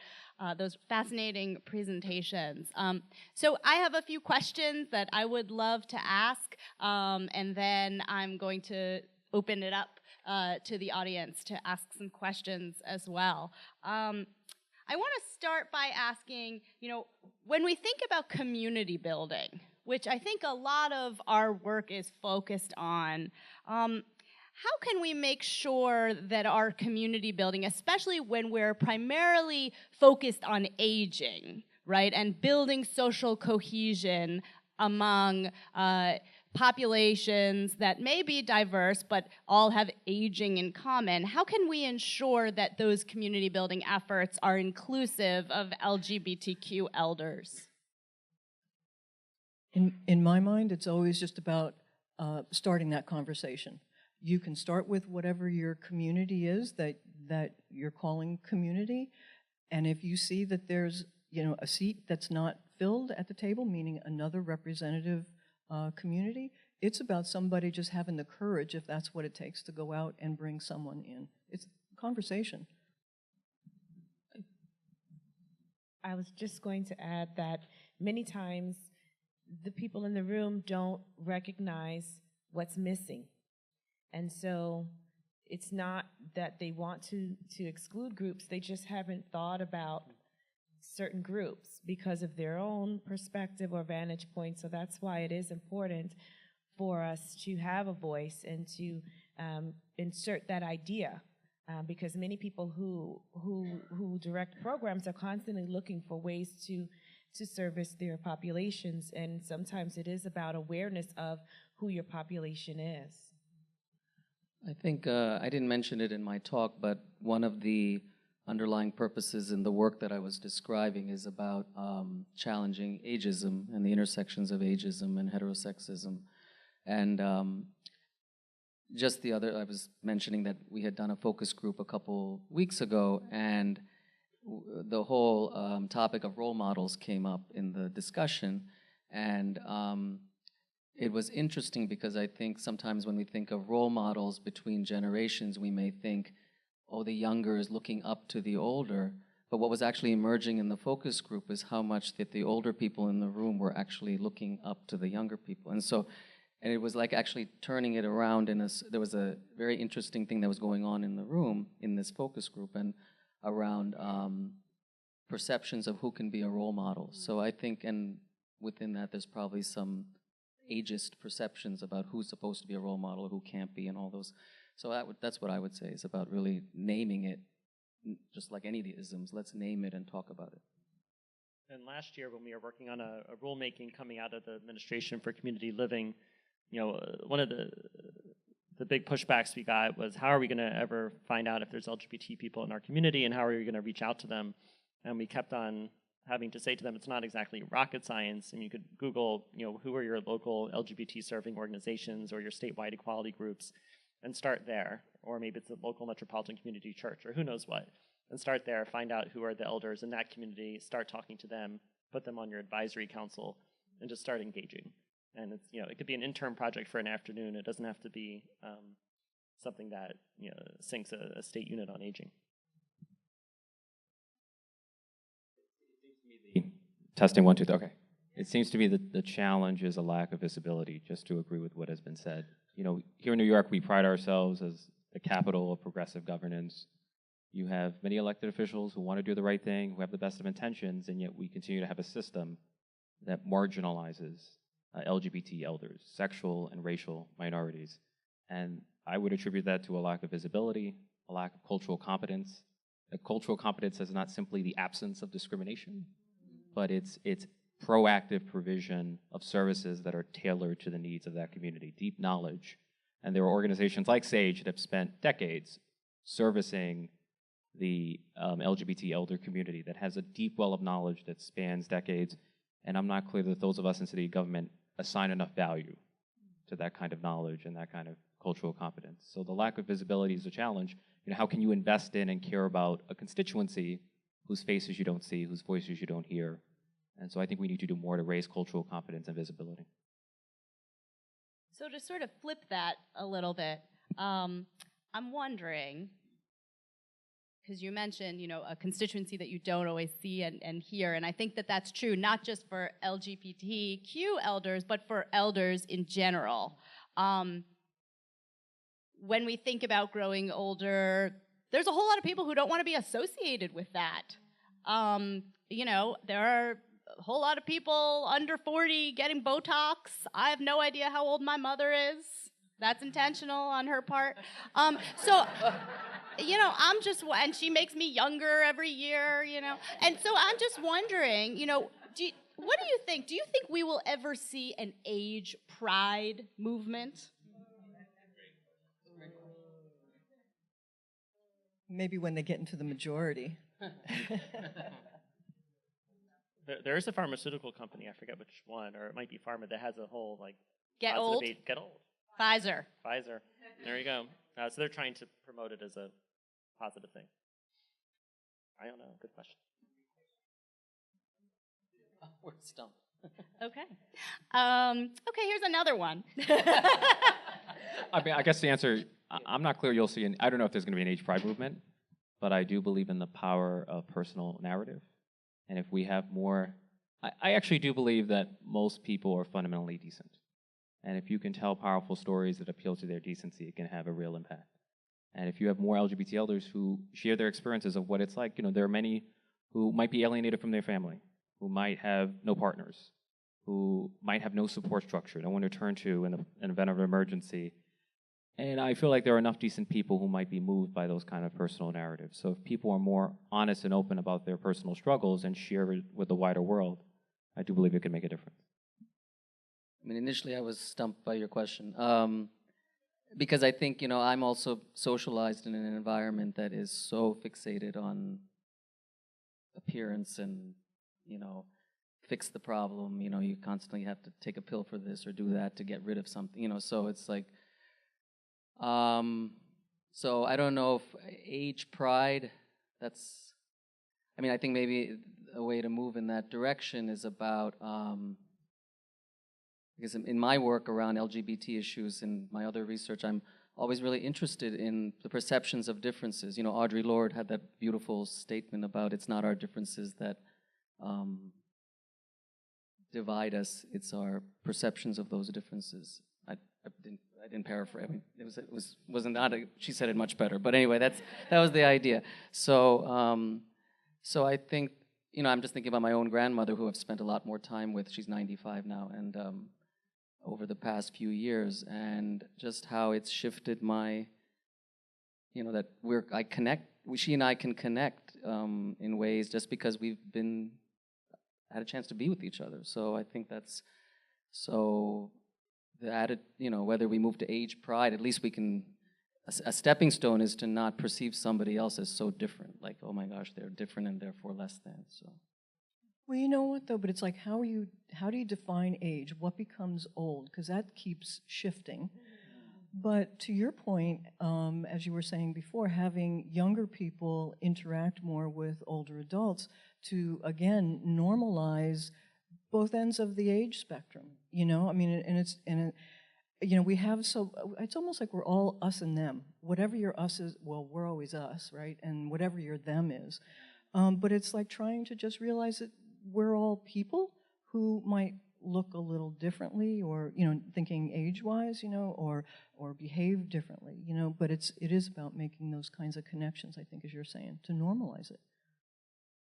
those fascinating presentations. So I have a few questions that I would love to ask, and then I'm going to open it up to the audience to ask some questions as well. I want to start by asking, when we think about community building, which I think a lot of our work is focused on, how can we make sure that our community building, especially when we're primarily focused on aging, right, and building social cohesion among populations that may be diverse but all have aging in common, how can we ensure that those community building efforts are inclusive of LGBTQ elders? In my mind, it's always just about starting that conversation. You can start with whatever your community is that you're calling community, and if you see that there's a seat that's not filled at the table, meaning another representative community, It's about somebody just having the courage, if that's what it takes, to go out and bring someone in. It's conversation. I was just going to add that many times the people in the room don't recognize what's missing. And so it's not that they want to exclude groups, they just haven't thought about certain groups because of their own perspective or vantage point. So that's why it is important for us to have a voice and to insert that idea. Because many people who direct programs are constantly looking for ways to service their populations, and sometimes it is about awareness of who your population is. I think I didn't mention it in my talk, but one of the underlying purposes in the work that I was describing is about challenging ageism and the intersections of ageism and heterosexism. And I was mentioning that we had done a focus group a couple weeks ago, and the whole topic of role models came up in the discussion. And it was interesting because I think sometimes when we think of role models between generations, we may think, oh, the younger is looking up to the older. But what was actually emerging in the focus group is how much that the older people in the room were actually looking up to the younger people. And it was like actually turning it around there was a very interesting thing that was going on in the room in this focus group and around perceptions of who can be a role model. So I think, and within that, there's probably some ageist perceptions about who's supposed to be a role model, who can't be, and all those. So that's what I would say is about really naming it, just like any of the isms. Let's name it and talk about it. And last year, when we were working on a rulemaking coming out of the Administration for Community Living, one of the big pushbacks we got was, how are we going to ever find out if there's LGBT people in our community, and how are we going to reach out to them? And we kept on having to say to them, it's not exactly rocket science. And you could Google, who are your local LGBT serving organizations or your statewide equality groups, and start there. Or maybe it's a local metropolitan community church, or who knows what. And start there, find out who are the elders in that community, start talking to them, put them on your advisory council, and just start engaging. And it's, it could be an intern project for an afternoon. It doesn't have to be something that sinks a state unit on aging. Testing 1, 2, 3. Okay. It seems to me that the challenge is a lack of visibility, just to agree with what has been said. Here in New York, we pride ourselves as the capital of progressive governance. You have many elected officials who want to do the right thing, who have the best of intentions, and yet we continue to have a system that marginalizes LGBT elders, sexual and racial minorities. And I would attribute that to a lack of visibility, a lack of cultural competence. Cultural competence is not simply the absence of discrimination, but it's proactive provision of services that are tailored to the needs of that community, deep knowledge. And there are organizations like SAGE that have spent decades servicing the LGBT elder community that has a deep well of knowledge that spans decades. And I'm not clear that those of us in city government assign enough value to that kind of knowledge and that kind of cultural competence. So the lack of visibility is a challenge. How can you invest in and care about a constituency whose faces you don't see, whose voices you don't hear? And so I think we need to do more to raise cultural competence and visibility. So to sort of flip that a little bit, I'm wondering, because you mentioned, a constituency that you don't always see and hear, and I think that that's true, not just for LGBTQ elders, but for elders in general. When we think about growing older, there's a whole lot of people who don't want to be associated with that. There are a whole lot of people under 40 getting Botox. I have no idea how old my mother is. That's intentional on her part. I'm just, and she makes me younger every year, And so I'm just wondering, what do you think? Do you think we will ever see an age pride movement? Maybe when they get into the majority. There is a pharmaceutical company, I forget which one, or it might be Pharma, that has a whole Get old? Get old. Pfizer. There you go. So they're trying to promote it as a positive thing. I don't know. Good question. We're stumped. Okay. Okay, here's another one. I mean, I guess the answer, I'm not clear you'll see, I don't know if there's going to be an age pride movement, but I do believe in the power of personal narrative. And if we have more, I actually do believe that most people are fundamentally decent. And if you can tell powerful stories that appeal to their decency, it can have a real impact. And if you have more LGBT elders who share their experiences of what it's like, there are many who might be alienated from their family, who might have no partners, who might have no support structure, no one to turn to in an event of an emergency. And I feel like there are enough decent people who might be moved by those kind of personal narratives. So if people are more honest and open about their personal struggles and share it with the wider world, I do believe it can make a difference. I mean, initially I was stumped by your question. Because I think, I'm also socialized in an environment that is so fixated on appearance and, fix the problem. You constantly have to take a pill for this or do that to get rid of something, so it's like, so I don't know if age pride, I think maybe a way to move in that direction is about, because in my work around LGBT issues and my other research, I'm always really interested in the perceptions of differences. Audre Lorde had that beautiful statement about it's not our differences that divide us, it's our perceptions of those differences. I didn't paraphrase. I mean, wasn't that she said it much better. But anyway, that was the idea. So so I think I'm just thinking about my own grandmother, who I've spent a lot more time with. She's 95 now, and over the past few years, and just how it's shifted my, that she and I can connect in ways just because we've had a chance to be with each other. So I think that's, so the added, whether we move to age pride, at least we can, a stepping stone is to not perceive somebody else as so different, like, oh my gosh, they're different and therefore less than, so. Well, you know what, though? But it's like, how do you define age? What becomes old? Because that keeps shifting. But to your point, as you were saying before, having younger people interact more with older adults to, again, normalize both ends of the age spectrum, we have it's almost like we're all us and them. Whatever your us is, well, we're always us, right? And whatever your them is. But it's like trying to just realize that we're all people who might look a little differently, or thinking age-wise, or behave differently, But it is about making those kinds of connections, I think, as you're saying, to normalize it.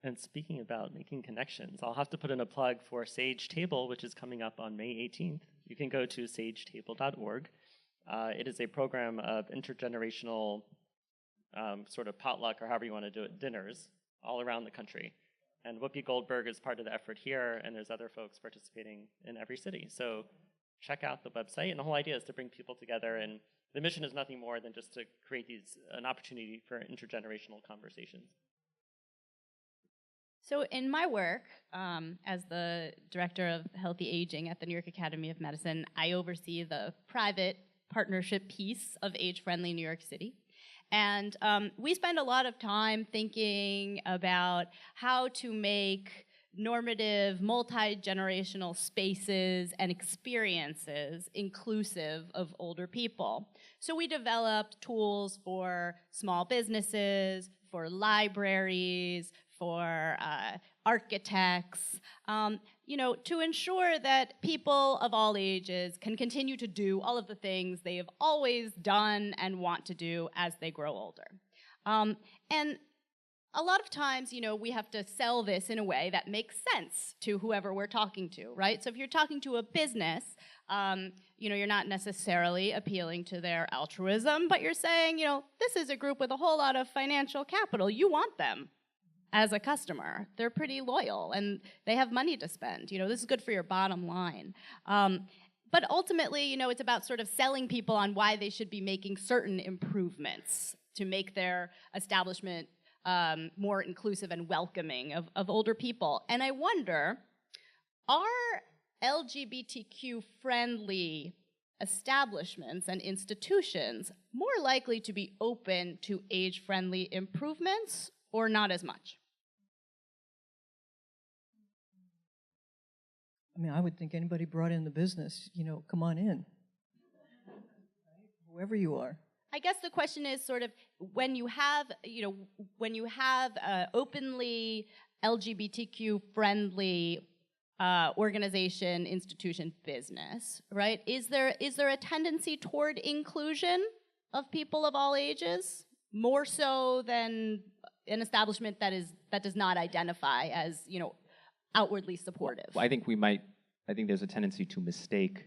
And speaking about making connections, I'll have to put in a plug for Sage Table, which is coming up on May 18th. You can go to sagetable.org. It is a program of intergenerational sort of potluck, or however you want to do it, dinners all around the country. And Whoopi Goldberg is part of the effort here, and there's other folks participating in every city. So check out the website, and the whole idea is to bring people together, and the mission is nothing more than just to create an opportunity for intergenerational conversations. So in my work, as the director of healthy aging at the New York Academy of Medicine, I oversee the private partnership piece of Age-Friendly New York City. And we spend a lot of time thinking about how to make normative, multi-generational spaces and experiences inclusive of older people. So we developed tools for small businesses, for libraries, for architects, to ensure that people of all ages can continue to do all of the things they have always done and want to do as they grow older. And a lot of times, we have to sell this in a way that makes sense to whoever we're talking to, right? So if you're talking to a business, you're not necessarily appealing to their altruism, but you're saying, this is a group with a whole lot of financial capital. You want them as a customer. They're pretty loyal and they have money to spend. This is good for your bottom line. But ultimately, it's about sort of selling people on why they should be making certain improvements to make their establishment more inclusive and welcoming of older people. And I wonder, are LGBTQ-friendly establishments and institutions more likely to be open to age-friendly improvements, or not as much? I mean, I would think anybody brought in the business, come on in. Whoever you are. I guess the question is sort of when you have, openly LGBTQ friendly organization, institution, business, right? Is there a tendency toward inclusion of people of all ages more so than an establishment that does not identify as, outwardly supportive? Well, I think there's a tendency to mistake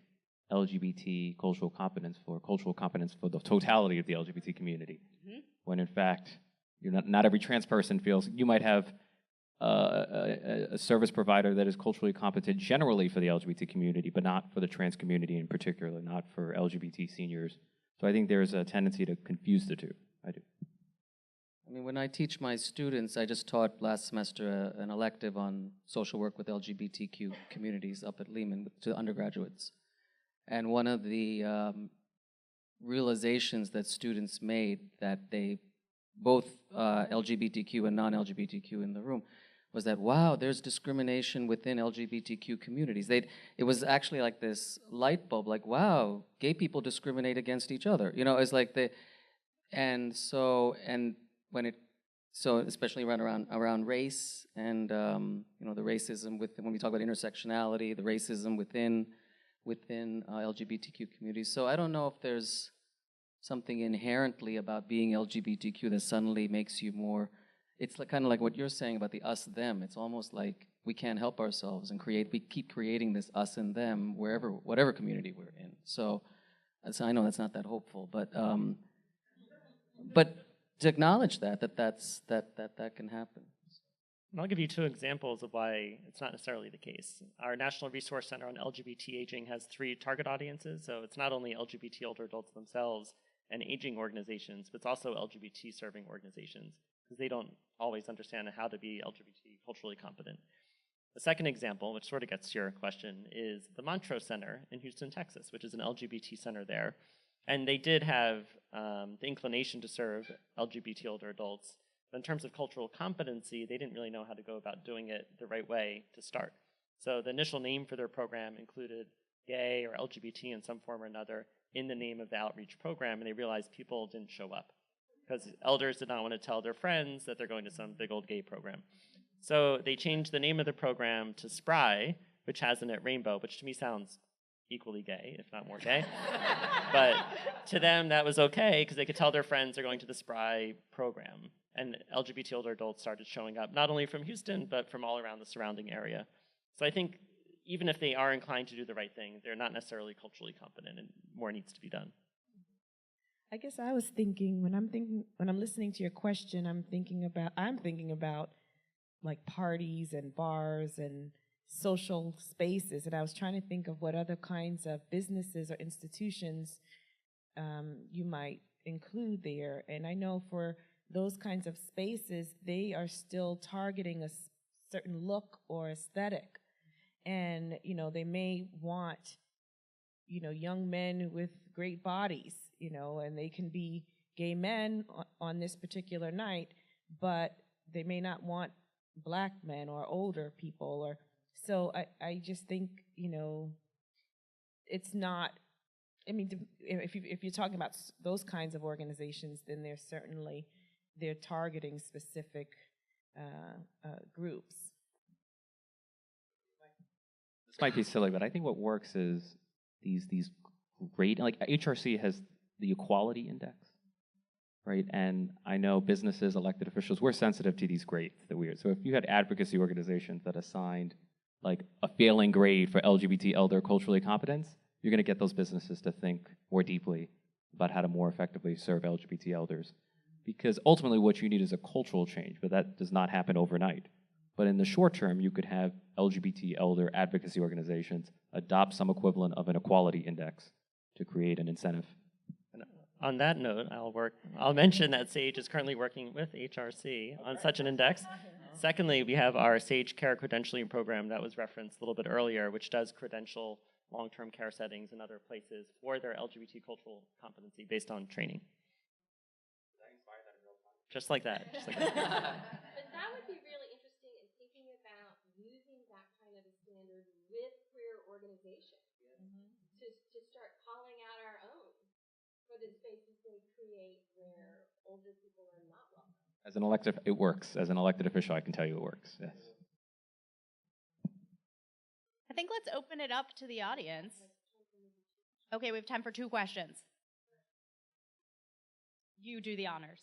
LGBT cultural competence for the totality of the LGBT community. Mm-hmm. When in fact, not every trans person feels, you might have a service provider that is culturally competent generally for the LGBT community, but not for the trans community in particular, not for LGBT seniors. So I think there's a tendency to confuse the two. I do. I mean, when I teach my students, I just taught last semester an elective on social work with LGBTQ communities up at Lehman to undergraduates. And one of the realizations that students made, that they, both LGBTQ and non-LGBTQ in the room, was that, wow, there's discrimination within LGBTQ communities. It was actually like this light bulb, like, wow, gay people discriminate against each other. It's like especially around race and the racism when we talk about intersectionality, the racism within LGBTQ communities. So I don't know if there's something inherently about being LGBTQ that suddenly makes you more. It's kind of like what you're saying about the us-them. It's almost like we can't help ourselves and we keep creating this us and them whatever community we're in. So I know that's not that hopeful, but to acknowledge that can happen. And I'll give you 2 examples of why it's not necessarily the case. Our National Resource Center on LGBT Aging has 3 target audiences, so it's not only LGBT older adults themselves and aging organizations, but it's also LGBT serving organizations, because they don't always understand how to be LGBT culturally competent. The second example, which sort of gets to your question, is the Montrose Center in Houston, Texas, which is an LGBT center there. And they did have the inclination to serve LGBT older adults. But in terms of cultural competency, they didn't really know how to go about doing it the right way to start. So the initial name for their program included gay or LGBT in some form or another in the name of the outreach program, and they realized people didn't show up because elders did not want to tell their friends that they're going to some big old gay program. So they changed the name of the program to Spry, which has in it rainbow, which to me sounds equally gay, if not more gay. But to them, that was okay because they could tell their friends they're going to the Spry program. And LGBT older adults started showing up, not only from Houston, but from all around the surrounding area. So I think even if they are inclined to do the right thing, they're not necessarily culturally competent, and more needs to be done. I guess I was thinking when I'm listening to your question, I'm thinking about like parties and bars and social spaces, and I was trying to think of what other kinds of businesses or institutions you might include there. And I know for those kinds of spaces, they are still targeting a certain look or aesthetic. And, they may want, young men with great bodies, and they can be gay men on this particular night, but they may not want black men or older people. So I just think, it's not, if you're talking about those kinds of organizations, then they're targeting specific groups. This might be silly, but I think what works is these great, like HRC has the equality index, right? And I know businesses, elected officials, we're sensitive to these grades that we are. So if you had advocacy organizations that assigned like a failing grade for LGBT elder culturally competence, you're going to get those businesses to think more deeply about how to more effectively serve LGBT elders. Because ultimately what you need is a cultural change, but that does not happen overnight. But in the short term, you could have LGBT elder advocacy organizations adopt some equivalent of an equality index to create an incentive. And on that note, I'll mention that SAGE is currently working with HRC on such an index. Secondly, we have our SAGE Care Credentialing Program that was referenced a little bit earlier, which does credential long-term care settings and other places for their LGBT cultural competency based on training. Just like that. But that would be really interesting in thinking about using that kind of a standard with queer As an elected, it works. As an elected official, I can tell you it works, yes. I think let's open it up to the audience. Okay, we have time for 2 questions. You do the honors.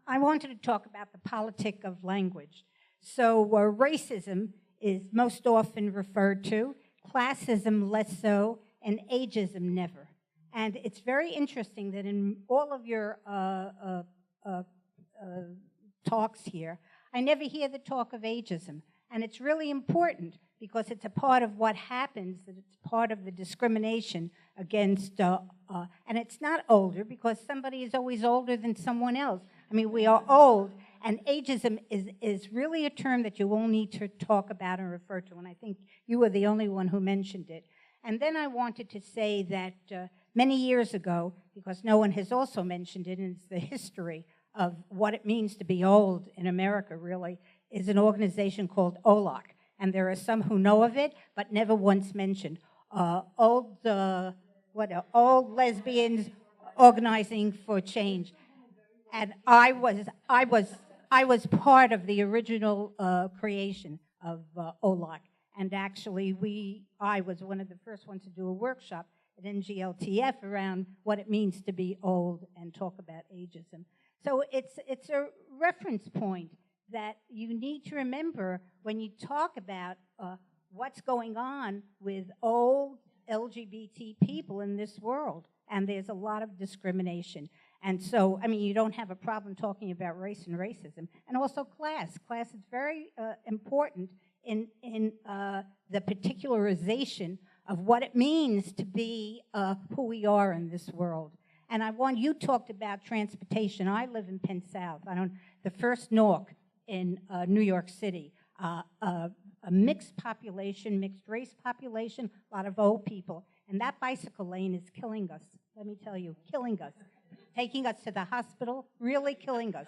I wanted to talk about the politic of language. So racism is most often referred to, classism less so, and ageism never. And it's very interesting that in all of your talks here, I never hear the talk of ageism. And it's really important because it's a part of what happens, that it's part of the discrimination against, and it's not older because somebody is always older than someone else. I mean, we are old, and ageism is really a term that you all need to talk about and refer to, and I think you were the only one who mentioned it. And then I wanted to say that many years ago, because no one has also mentioned it, and it's the history of what it means to be old in America, really, is an organization called OLOC. And there are some who know of it, but never once mentioned. Old lesbians organizing for change. And I was part of the original creation of OLOC. And actually, I was one of the first ones to do a workshop at NGLTF around what it means to be old and talk about ageism. So it's a reference point that you need to remember when you talk about what's going on with old LGBT people in this world. And there's a lot of discrimination. And so, I mean, you don't have a problem talking about race and racism. And also class. Class is very important in the particularization of what it means to be who we are in this world. And you talked about transportation. I live in Penn South. The first NORC in New York City, a mixed population, mixed race population, a lot of old people. And that bicycle lane is killing us, let me tell you, killing us. Taking us to the hospital, really killing us.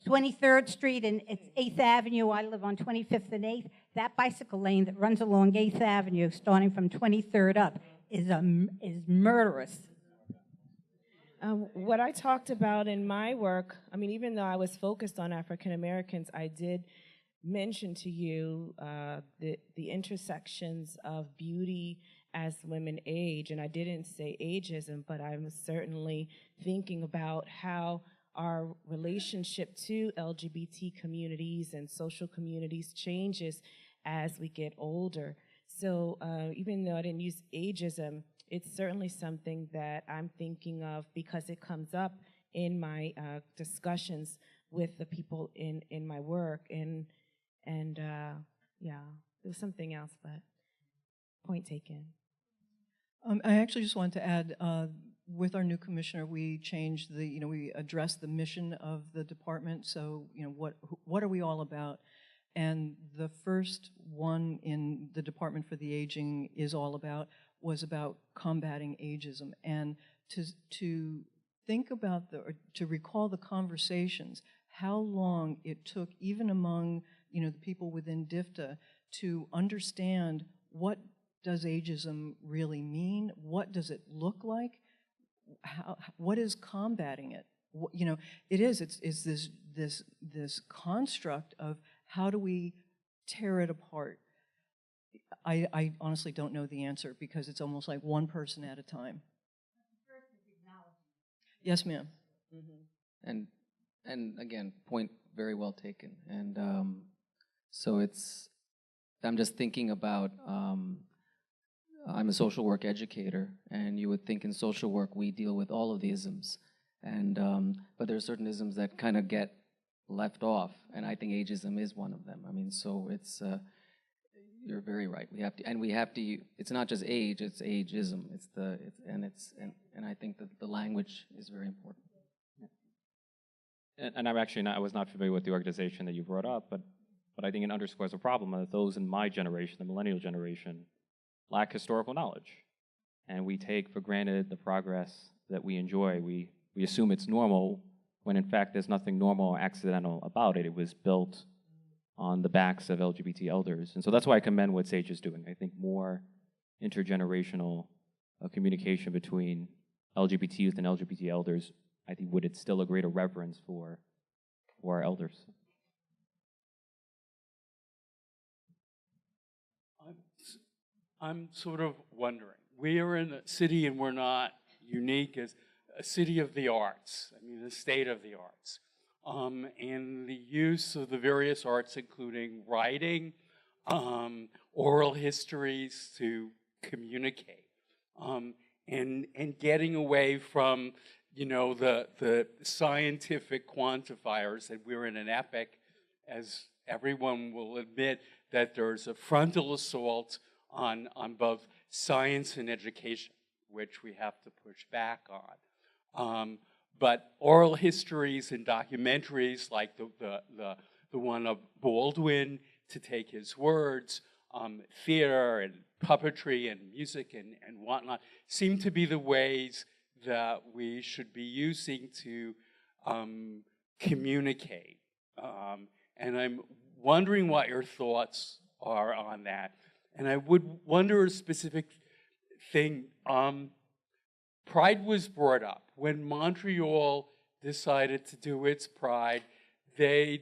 23rd Street and it's 8th Avenue, I live on 25th and 8th. That bicycle lane that runs along 8th Avenue, starting from 23rd up, is murderous. What I talked about in my work, I mean, even though I was focused on African Americans, I did mention to you the intersections of beauty as women age, and I didn't say ageism, but I'm certainly thinking about how our relationship to LGBT communities and social communities changes as we get older. So even though I didn't use ageism, it's certainly something that I'm thinking of because it comes up in my discussions with the people in my work. And yeah, there was something else, but point taken. I actually just wanted to add, with our new commissioner, we changed we addressed the mission of the department. So, what are we all about? And the first one in the Department for the Aging was about combating ageism, and to think about to recall the conversations, how long it took even among the people within DFTA to understand what does ageism really mean, what does it look like, what is combating it? It's this construct of how do we tear it apart. I honestly don't know the answer because it's almost like one person at a time. Yes, ma'am. And again, point very well taken. And so I'm just thinking about, I'm a social work educator, and you would think in social work we deal with all of the isms, and but there are certain isms that kind of get left off, and I think ageism is one of them. I mean, so it's you're very right. We have to. It's not just age; it's ageism. And I think that the language is very important. And I was not familiar with the organization that you brought up, but I think it underscores a problem that those in my generation, the millennial generation, lack historical knowledge. And we take for granted the progress that we enjoy. We assume it's normal when in fact there's nothing normal or accidental about it. It was built on the backs of LGBT elders. And so that's why I commend what Sage is doing. I think more intergenerational communication between LGBT youth and LGBT elders, I think, would instill a greater reverence for our elders. I'm sort of wondering. We are in a city, and we're not unique as a city of the arts. I mean, the state of the arts. And the use of the various arts, including writing, oral histories to communicate, and getting away from, you know, the scientific quantifiers that we're in an epoch, as everyone will admit, that there's a frontal assault on both science and education, which we have to push back on. But oral histories and documentaries like the one of Baldwin, to take his words, theater and puppetry and music and whatnot, seem to be the ways that we should be using to communicate. And I'm wondering what your thoughts are on that. And I would wonder a specific thing. Pride was brought up. When Montreal decided to do its Pride, they've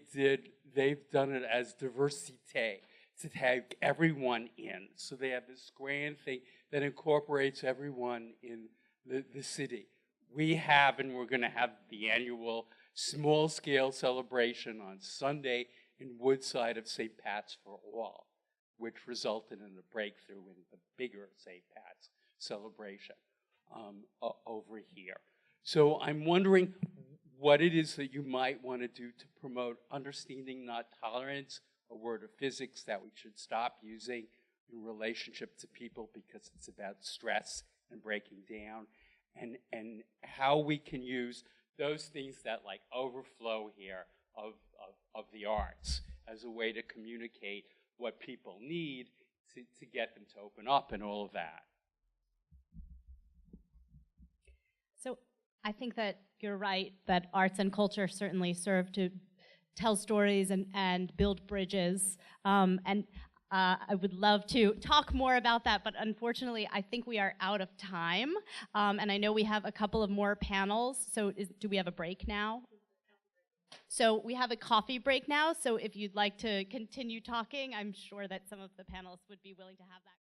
done it as diversité, to take everyone in. So they have this grand thing that incorporates everyone in the city. We have, and we're going to have the annual small-scale celebration on Sunday in Woodside of St. Pat's for All, which resulted in a breakthrough in the bigger St. Pat's celebration over here. So I'm wondering what it is that you might want to do to promote understanding, not tolerance, a word of physics that we should stop using in relationship to people because it's about stress and breaking down, and how we can use those things that like overflow here of the arts as a way to communicate what people need to get them to open up and all of that. So I think that you're right, that arts and culture certainly serve to tell stories and build bridges. I would love to talk more about that, but unfortunately, I think we are out of time. And I know we have a couple of more panels, so do we have a break now? So we have a coffee break now, so if you'd like to continue talking, I'm sure that some of the panelists would be willing to have that.